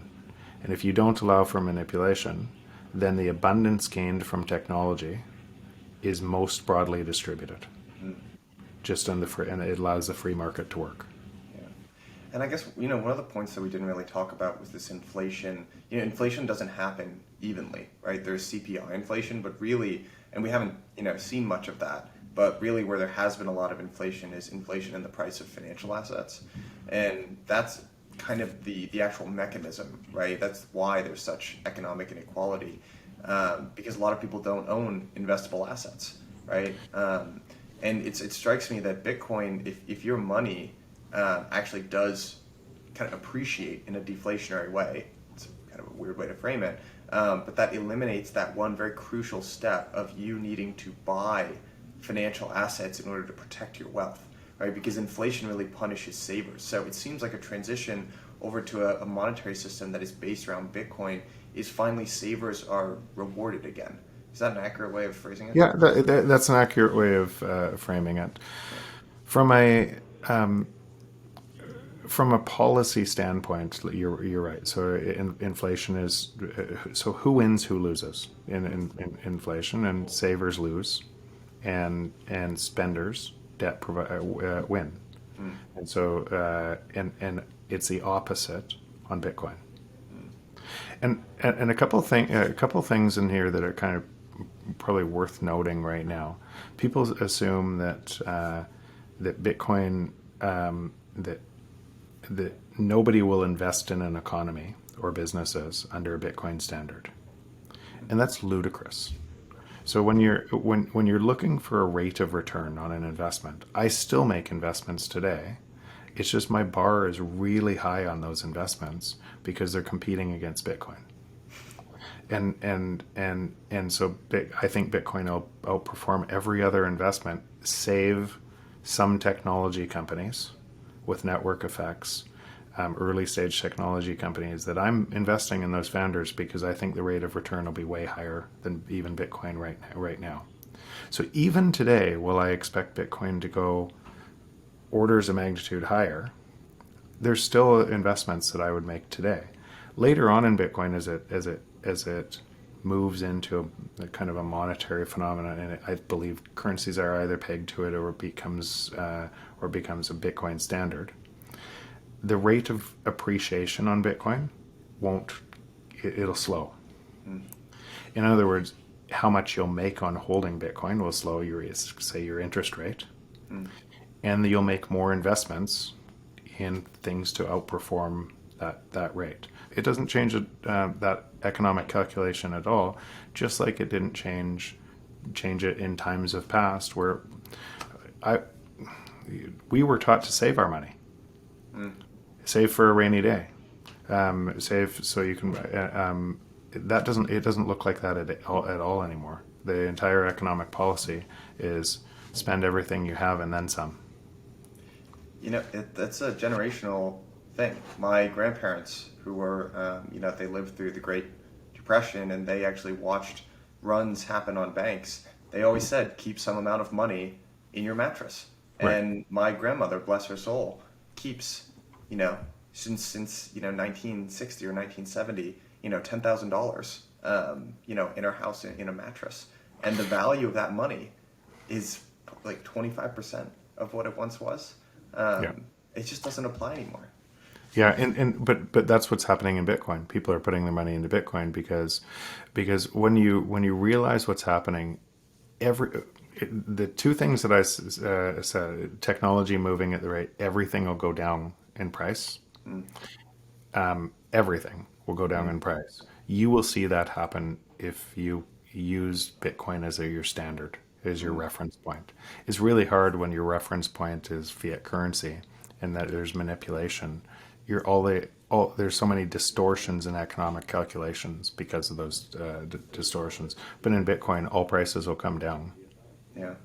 and if you don't allow for manipulation, then the abundance gained from technology is most broadly distributed, just on the free, and it allows the free market to work. Yeah. And I guess, one of the points that we didn't really talk about was this inflation. Inflation doesn't happen evenly, right? There's CPI inflation, but really, and we haven't, seen much of that, but really where there has been a lot of inflation is inflation in the price of financial assets. And that's kind of the actual mechanism, right? That's why there's such economic inequality, because a lot of people don't own investable assets, right? And it strikes me that Bitcoin, if your money actually does kind of appreciate in a deflationary way, it's kind of a weird way to frame it, but that eliminates that one very crucial step of you needing to buy financial assets in order to protect your wealth, right? Because inflation really punishes savers. So it seems like a transition over to a monetary system that is based around Bitcoin is finally savers are rewarded again. Is that an accurate way of phrasing it? Yeah, that's an accurate way of framing it. From a policy standpoint, you're right. So inflation is so who wins, who loses in inflation, and savers lose, and spenders win. And so and it's the opposite on Bitcoin. And a couple things in here that are kind of probably worth noting right now. People assume that that Bitcoin that nobody will invest in an economy or businesses under a Bitcoin standard, and that's ludicrous. So when you're looking for a rate of return on an investment, I still make investments today. It's just my bar is really high on those investments because they're competing against Bitcoin. And so I think Bitcoin will outperform every other investment, save some technology companies with network effects, early stage technology companies that I'm investing in those founders because I think the rate of return will be way higher than even Bitcoin right now. So even today, will I expect Bitcoin to go orders of magnitude higher? There's still investments that I would make today. Later on in Bitcoin, as it moves into a kind of a monetary phenomenon, and I believe currencies are either pegged to it or becomes a Bitcoin standard. The rate of appreciation on Bitcoin it'll slow. In other words, how much you'll make on holding Bitcoin will slow your interest rate, and you'll make more investments in things to outperform that rate. It doesn't change that economic calculation at all, just like it didn't change it in times of past where we were taught to save our money, save for a rainy day, save so you can. It doesn't look like that at all anymore. The entire economic policy is spend everything you have and then some. That's a generational thing. My grandparents, who were, they lived through the Great Depression, and they actually watched runs happen on banks. They always said, keep some amount of money in your mattress. Right. And my grandmother, bless her soul, keeps, since 1960 or 1970, $10,000, in her house in a mattress. And the value of that money is like 25% of what it once was. It just doesn't apply anymore. Yeah, but that's what's happening in Bitcoin. People are putting their money into Bitcoin because when you realize what's happening, the two things that I said, technology moving at the rate, everything will go down in price. Everything will go down in price. You will see that happen if you use Bitcoin as your standard, as your reference point. It's really hard when your reference point is fiat currency and that there's manipulation. There's so many distortions in economic calculations because of those distortions. But in Bitcoin, all prices will come down. Yeah.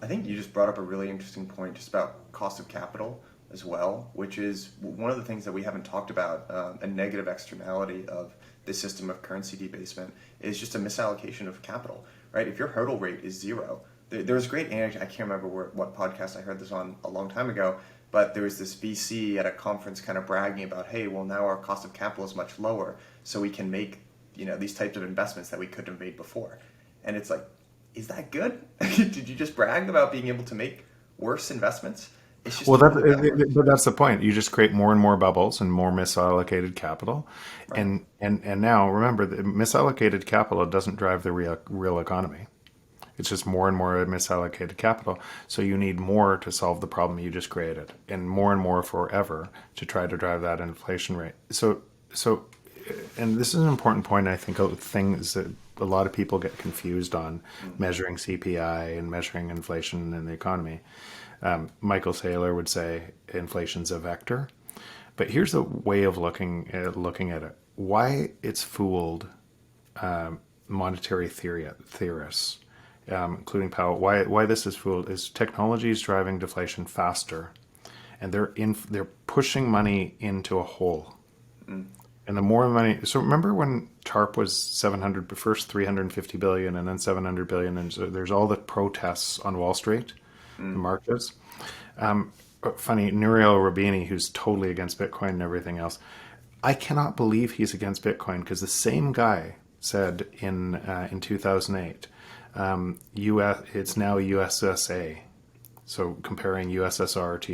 I think you just brought up a really interesting point just about cost of capital as well, which is one of the things that we haven't talked about. A negative externality of this system of currency debasement is just a misallocation of capital, right? If your hurdle rate is zero, there was a great anecdote, I can't remember what podcast I heard this on a long time ago, but there was this VC at a conference kind of bragging about, hey, well, now our cost of capital is much lower, so we can make, these types of investments that we couldn't have made before. And it's like, is that good? Did you just brag about being able to make worse investments? It's just Well, that but that's the point. You just create more and more bubbles and more misallocated capital, right. and now remember, the misallocated capital doesn't drive the real economy. It's just more and more misallocated capital. So you need more to solve the problem you just created, and more forever to try to drive that inflation rate. So, and this is an important point. I think of things that a lot of people get confused on measuring CPI and measuring inflation in the economy. Michael Saylor would say inflation's a vector, but here's a way of looking at it. Why it's fooled monetary theorists, including Powell. Why this is fooled is technology is driving deflation faster, and they're pushing money into a hole. And the more money, so remember when TARP was 700, first 350 billion and then 700 billion, and so there's all the protests on Wall Street, the marches. Funny, Nouriel Roubini, who's totally against Bitcoin and everything else, I cannot believe he's against Bitcoin because the same guy said in 2008, it's now USSA, so comparing USSR to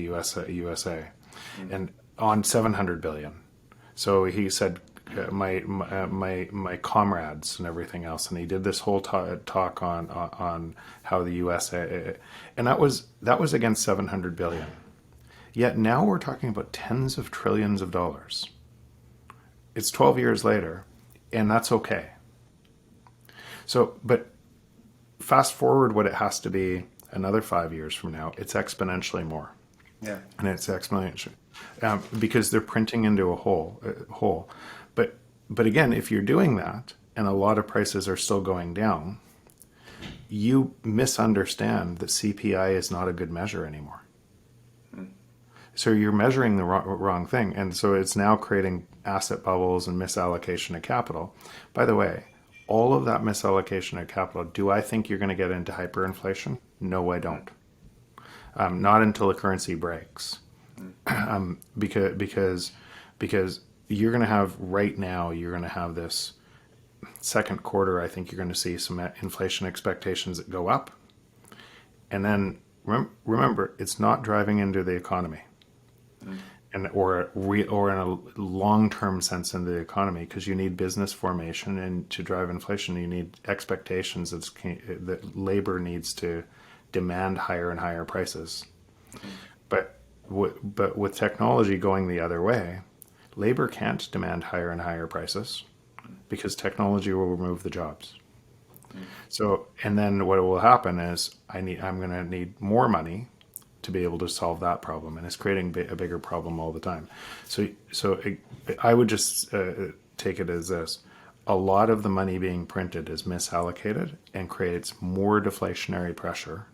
USA, and on 700 billion. So he said, my comrades and everything else, and he did this whole talk on how the USA, and that was against 700 billion. Yet now we're talking about tens of trillions of dollars. It's 12 years later, and that's okay. So, but fast forward what it has to be another 5 years from now, it's exponentially more. Yeah. And it's exponential because they're printing into a hole. But again, if you're doing that and a lot of prices are still going down, you misunderstand that CPI is not a good measure anymore. So you're measuring the wrong thing. And so it's now creating asset bubbles and misallocation of capital. By the way, all of that misallocation of capital, do I think you're going to get into hyperinflation? No, I don't. Not until the currency breaks, because you're going to have right now. You're going to have this second quarter. I think you're going to see some inflation expectations that go up, and then remember, it's not driving into the economy, and or in a long-term sense into the economy, because you need business formation, and to drive inflation, you need expectations that labor needs to demand higher and higher prices. But with technology going the other way, labor can't demand higher and higher prices because technology will remove the jobs. So, and then what will happen is I'm going to need more money to be able to solve that problem, and it's creating a bigger problem all the time. So I would just take it as this. A lot of the money being printed is misallocated and creates more deflationary pressure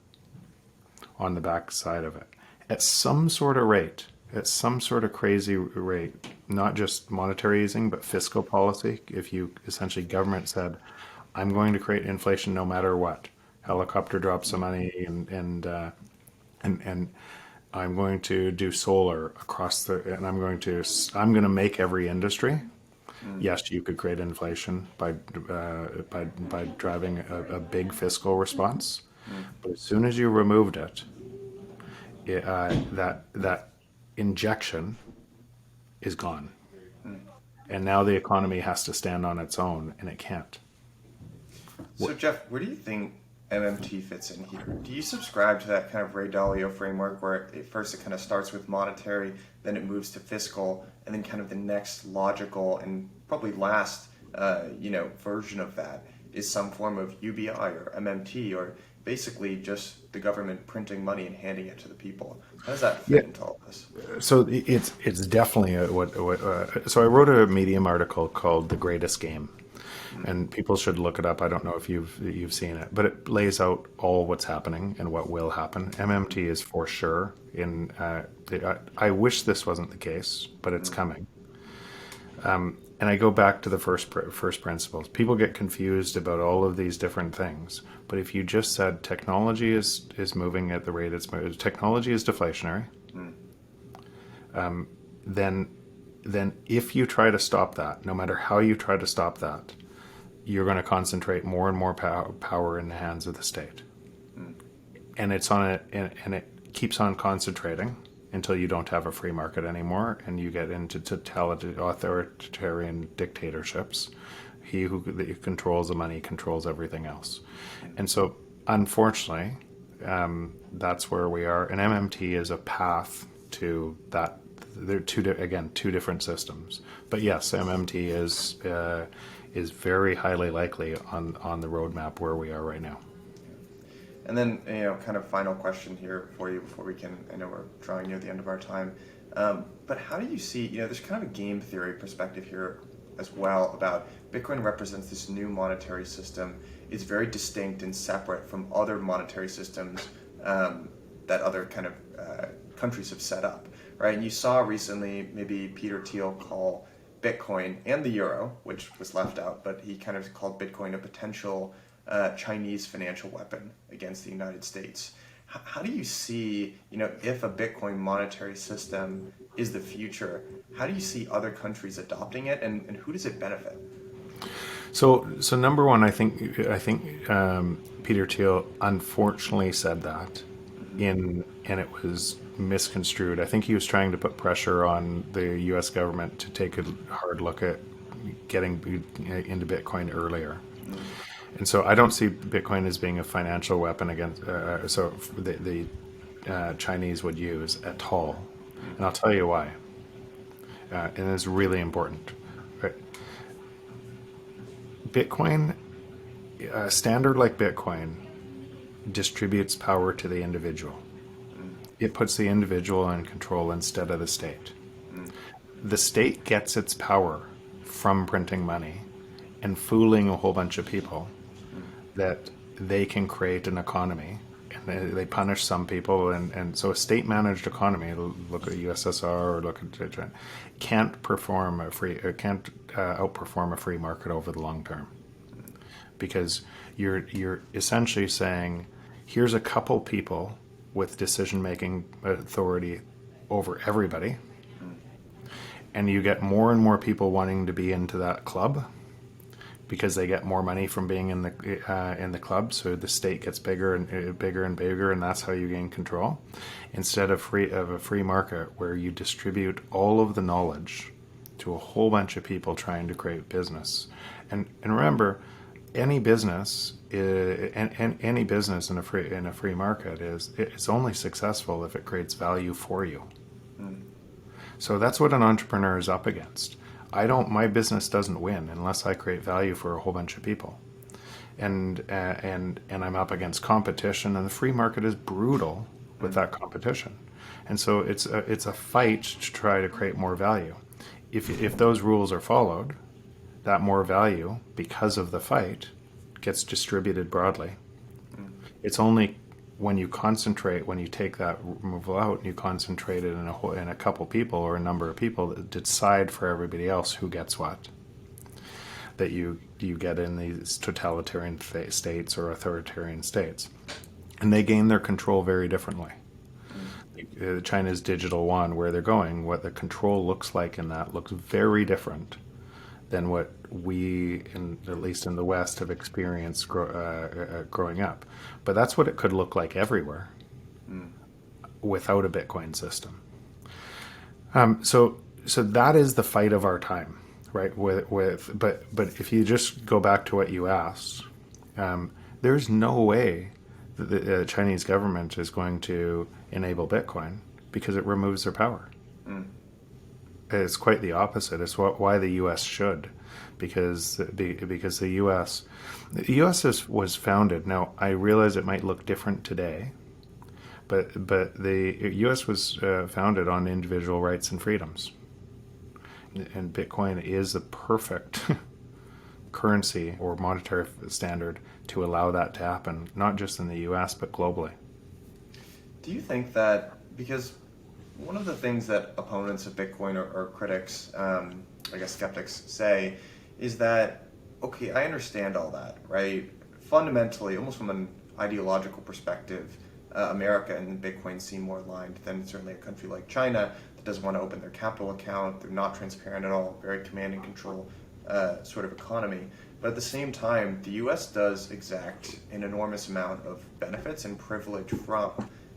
on the back side of it at some sort of rate, at some sort of crazy rate, not just monetary easing, but fiscal policy. If you essentially government said, I'm going to create inflation no matter what, helicopter drops of money and I'm going to do solar across and I'm going to make every industry. Yes, you could create inflation by driving a big fiscal response. But as soon as you removed it, that injection is gone, and now the economy has to stand on its own, and it can't. So Jeff, where do you think MMT fits in here? Do you subscribe to that kind of Ray Dalio framework where first it kind of starts with monetary, then it moves to fiscal, and then kind of the next logical and probably last version of that is some form of UBI or MMT, or basically just the government printing money and handing it to the people? How does that fit into all this? So it's definitely so I wrote a Medium article called "The Greatest Game," and people should look it up. I don't know if you've seen it, but it lays out all what's happening and what will happen. MMT is for sure in. I wish this wasn't the case, but it's coming. And I go back to the first principles. People get confused about all of these different things, but if you just said technology is moving at the rate it's moving, technology is deflationary, then if you try to stop that, no matter how you try to stop that, you're going to concentrate more and more power in the hands of the state, and it's on it, and it keeps on concentrating until you don't have a free market anymore, and you get into authoritarian dictatorships. He who controls the money controls everything else. And so, unfortunately, that's where we are. And MMT is a path to that. They're two different systems. But yes, MMT is very highly likely on the roadmap where we are right now. And then, kind of final question here for you before we can, I know we're drawing near the end of our time, but how do you see, there's kind of a game theory perspective here as well about Bitcoin represents this new monetary system. It's very distinct and separate from other monetary systems that other kind of countries have set up, right? And you saw recently maybe Peter Thiel call Bitcoin and the euro, which was left out, but he kind of called Bitcoin a potential Chinese financial weapon against the United States. How do you see, if a Bitcoin monetary system is the future, how do you see other countries adopting it, and who does it benefit? So number one, I think Peter Thiel unfortunately said that, and it was misconstrued. I think he was trying to put pressure on the U.S. government to take a hard look at getting into Bitcoin earlier. And so I don't see Bitcoin as being a financial weapon against, so the Chinese would use at all. And I'll tell you why. And it's really important. Right? Bitcoin, a standard like Bitcoin, distributes power to the individual. It puts the individual in control instead of the state. The state gets its power from printing money and fooling a whole bunch of people that they can create an economy, and they punish some people, and so a state-managed economy, look at USSR or look at China, can't outperform a free market over the long term, because you're essentially saying, here's a couple people with decision-making authority over everybody, and you get more and more people wanting to be into that club, because they get more money from being in the club, so the state gets bigger and bigger and bigger, and that's how you gain control. Instead of a free market where you distribute all of the knowledge to a whole bunch of people trying to create business. And remember, any business in a free market it's only successful if it creates value for you. So that's what an entrepreneur is up against. My business doesn't win unless I create value for a whole bunch of people, and I'm up against competition, and the free market is brutal with that competition, and so it's a fight to try to create more value. If those rules are followed, that more value, because of the fight, gets distributed broadly. It's only when you take that removal out, and you concentrate it in a couple people or a number of people that decide for everybody else who gets what, that you get in these totalitarian states or authoritarian states, and they gain their control very differently. China's digital yuan, where they're going, what the control looks like in that looks very different than what we, at least in the West, have experienced growing up. But that's what it could look like everywhere without a Bitcoin system. So that is the fight of our time, right? But if you just go back to what you asked, there's no way that the Chinese government is going to enable Bitcoin because it removes their power. It's quite the opposite. It's why the U.S. should, because the U.S. was founded. Now, I realize it might look different today, but the U.S. was founded on individual rights and freedoms, and Bitcoin is the perfect currency or monetary standard to allow that to happen, not just in the US, but globally. Do you think that, because one of the things that opponents of Bitcoin or critics, I guess skeptics, say is that, okay, I understand all that, right? Fundamentally, almost from an ideological perspective, America and Bitcoin seem more aligned than certainly a country like China that doesn't want to open their capital account. They're not transparent at all, very command and control sort of economy. But at the same time, the US does exact an enormous amount of benefits and privilege from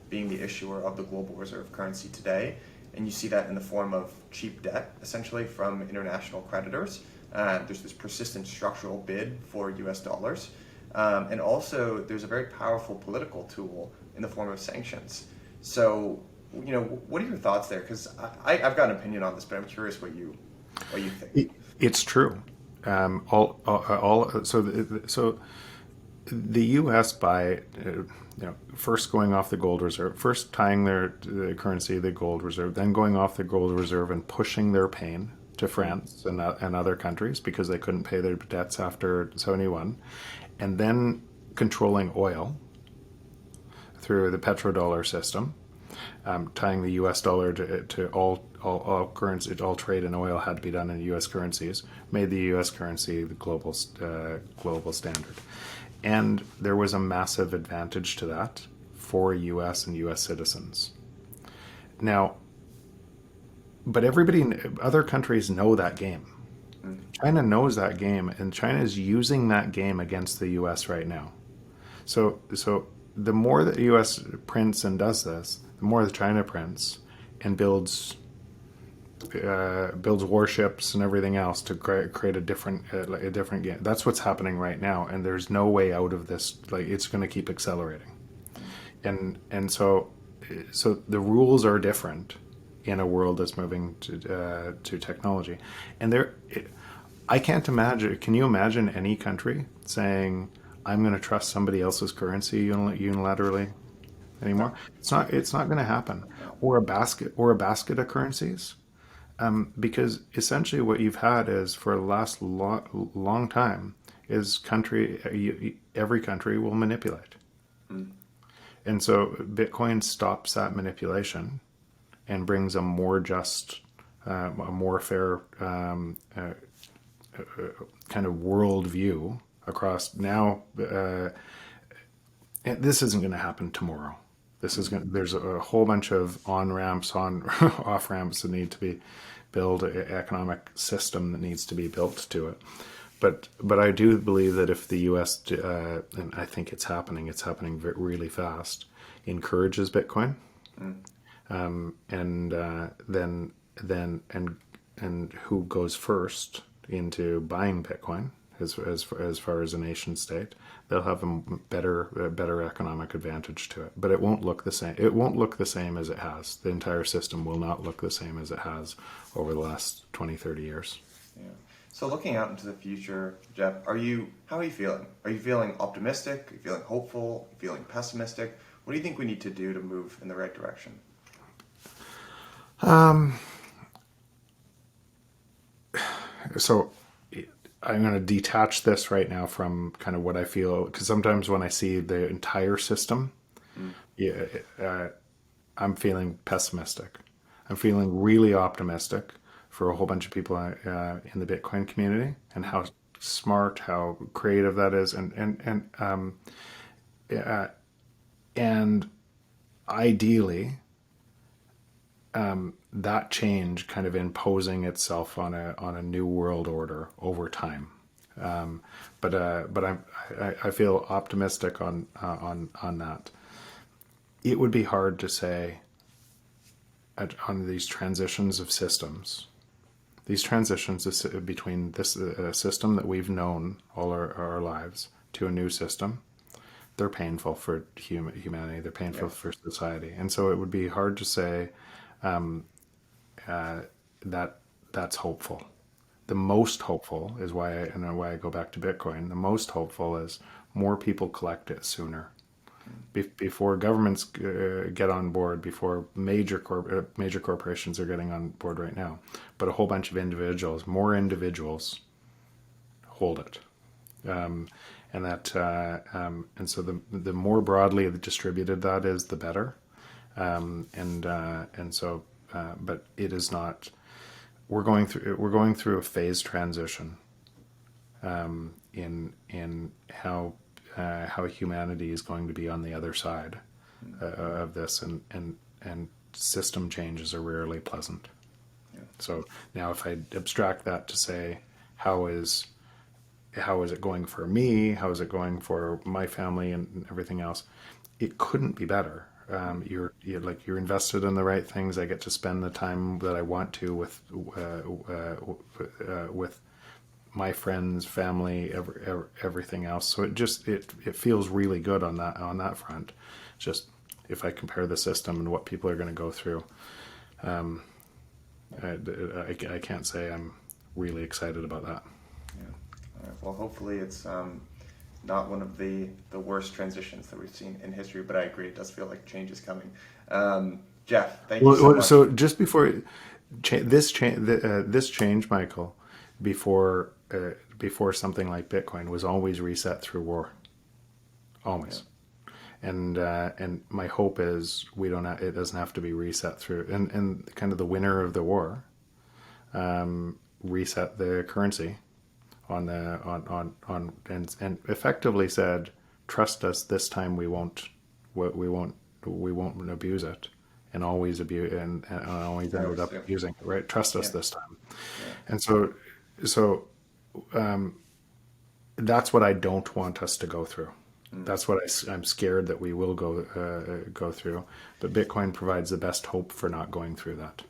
being the issuer of the global reserve currency today. And you see that in the form of cheap debt, essentially, from international creditors. There's this persistent structural bid for US dollars. And also, there's a very powerful political tool in the form of sanctions. So, what are your thoughts there? Because I've got an opinion on this, but I'm curious what you think. It's true. So the U.S. by first going off the gold reserve, first tying the currency, the gold reserve, then going off the gold reserve and pushing their pain to France and other countries because they couldn't pay their debts after 71, and then controlling oil through the petrodollar system, tying the U.S. dollar to all currency, all trade in oil had to be done in U.S. currencies, made the U.S. currency the global standard. And there was a massive advantage to that for U.S. and U.S. citizens. Now, but other countries know that game. China knows that game, and China is using that game against the U.S. right now. So the more that the U.S. prints and does this, the more that China prints and builds warships and everything else to create a different game. That's what's happening right now, and there's no way out of this. Like, it's going to keep accelerating, and so the rules are different in a world that's moving to technology, and I can't imagine. Can you imagine any country saying, "I'm going to trust somebody else's currency unilaterally anymore"? It's not going to happen. Or a basket of currencies. Because essentially what you've had is for the last long time is every country will manipulate. And so Bitcoin stops that manipulation and brings a more just, a more fair kind of worldview across now. This isn't going to happen tomorrow. There's a whole bunch of on-ramps, off ramps that need to be built, an economic system that needs to be built to it. But I do believe that if the U.S. And I think it's happening really fast, encourages Bitcoin, and who goes first into buying Bitcoin as far as a nation state, they'll have a better economic advantage to it. But it won't look the same. It won't look the same as it has. The entire system will not look the same as it has over the last 20, 30 years. Yeah. So looking out into the future, Jeff, how are you feeling? Are you feeling optimistic? Are you feeling hopeful? Are you feeling pessimistic? What do you think we need to do to move in the right direction? So I'm going to detach this right now from kind of what I feel, because sometimes when I see the entire system, I'm feeling pessimistic. I'm feeling really optimistic for a whole bunch of people in the Bitcoin community, and how smart, how creative that is, and ideally, that change kind of imposing itself on a new world order over time. But I feel optimistic on that. It would be hard to say on these transitions of systems. These transitions between this system that we've known all our lives to a new system, they're painful for humanity. They're painful for society, and so it would be hard to say that that's hopeful. The most hopeful is why I go back to Bitcoin. The most hopeful is more people collect it sooner, before governments get on board, before major corporations are getting on board right now. But a whole bunch of more individuals hold it. and that and so the more broadly distributed that is, the better. And so, but it is not. We're going through a phase transition in how humanity is going to be on the other side of this, and system changes are rarely pleasant. Yeah. So now, if I abstract that to say, how is it going for me? How is it going for my family and everything else? It couldn't be better. You're invested in the right things. I get to spend the time that I want to with my friends, family, everything else. So it feels really good on that front. Just if I compare the system and what people are going to go through, I can't say I'm really excited about that. Yeah. All right. Well, hopefully it's not one of the worst transitions that we've seen in history, but I agree, it does feel like change is coming. Jeff, thank you so much. So just before this change, Michael, before something like Bitcoin was always reset through war, always. Yeah. And my hope is it doesn't have to be reset through, and kind of the winner of the war reset the currency on and effectively said, trust us, this time we won't abuse it, and always abuse and always ended up abusing it, right? Trust us this time. Yeah. And so that's what I don't want us to go through. That's what I'm scared that we will go through. But Bitcoin provides the best hope for not going through that.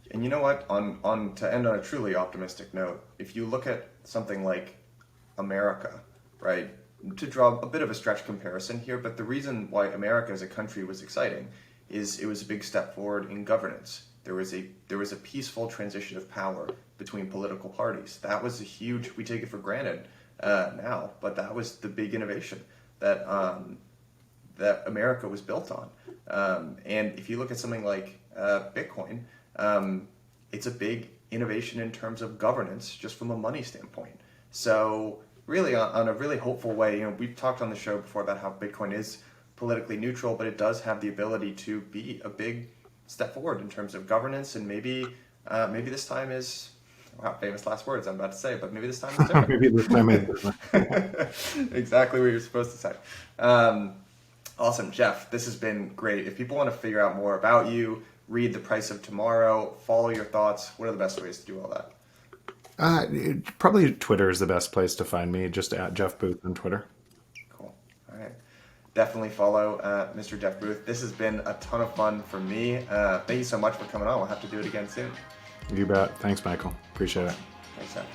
And you know what? On to end on a truly optimistic note, if you look at something like America, right? To draw a bit of a stretch comparison here, but the reason why America as a country was exciting is it was a big step forward in governance. There was a peaceful transition of power between political parties. That was a huge. We take it for granted now, but that was the big innovation that America was built on. And if you look at something like Bitcoin, it's a big innovation in terms of governance, just from a money standpoint. So really, on a really hopeful way, we've talked on the show before about how Bitcoin is politically neutral, but it does have the ability to be a big step forward in terms of governance, and maybe this time is, wow, famous last words I'm about to say, but maybe this time is different. Maybe this time is exactly what you're supposed to say. Awesome, Jeff. This has been great. If people want to figure out more about you, read The Price of Tomorrow, follow your thoughts, what are the best ways to do all that? Probably Twitter is the best place to find me. Just at Jeff Booth on Twitter. Cool. All right. Definitely follow Mr. Jeff Booth. This has been a ton of fun for me. Thank you so much for coming on. We'll have to do it again soon. You bet. Thanks, Michael. Appreciate it. Thanks, Jeff.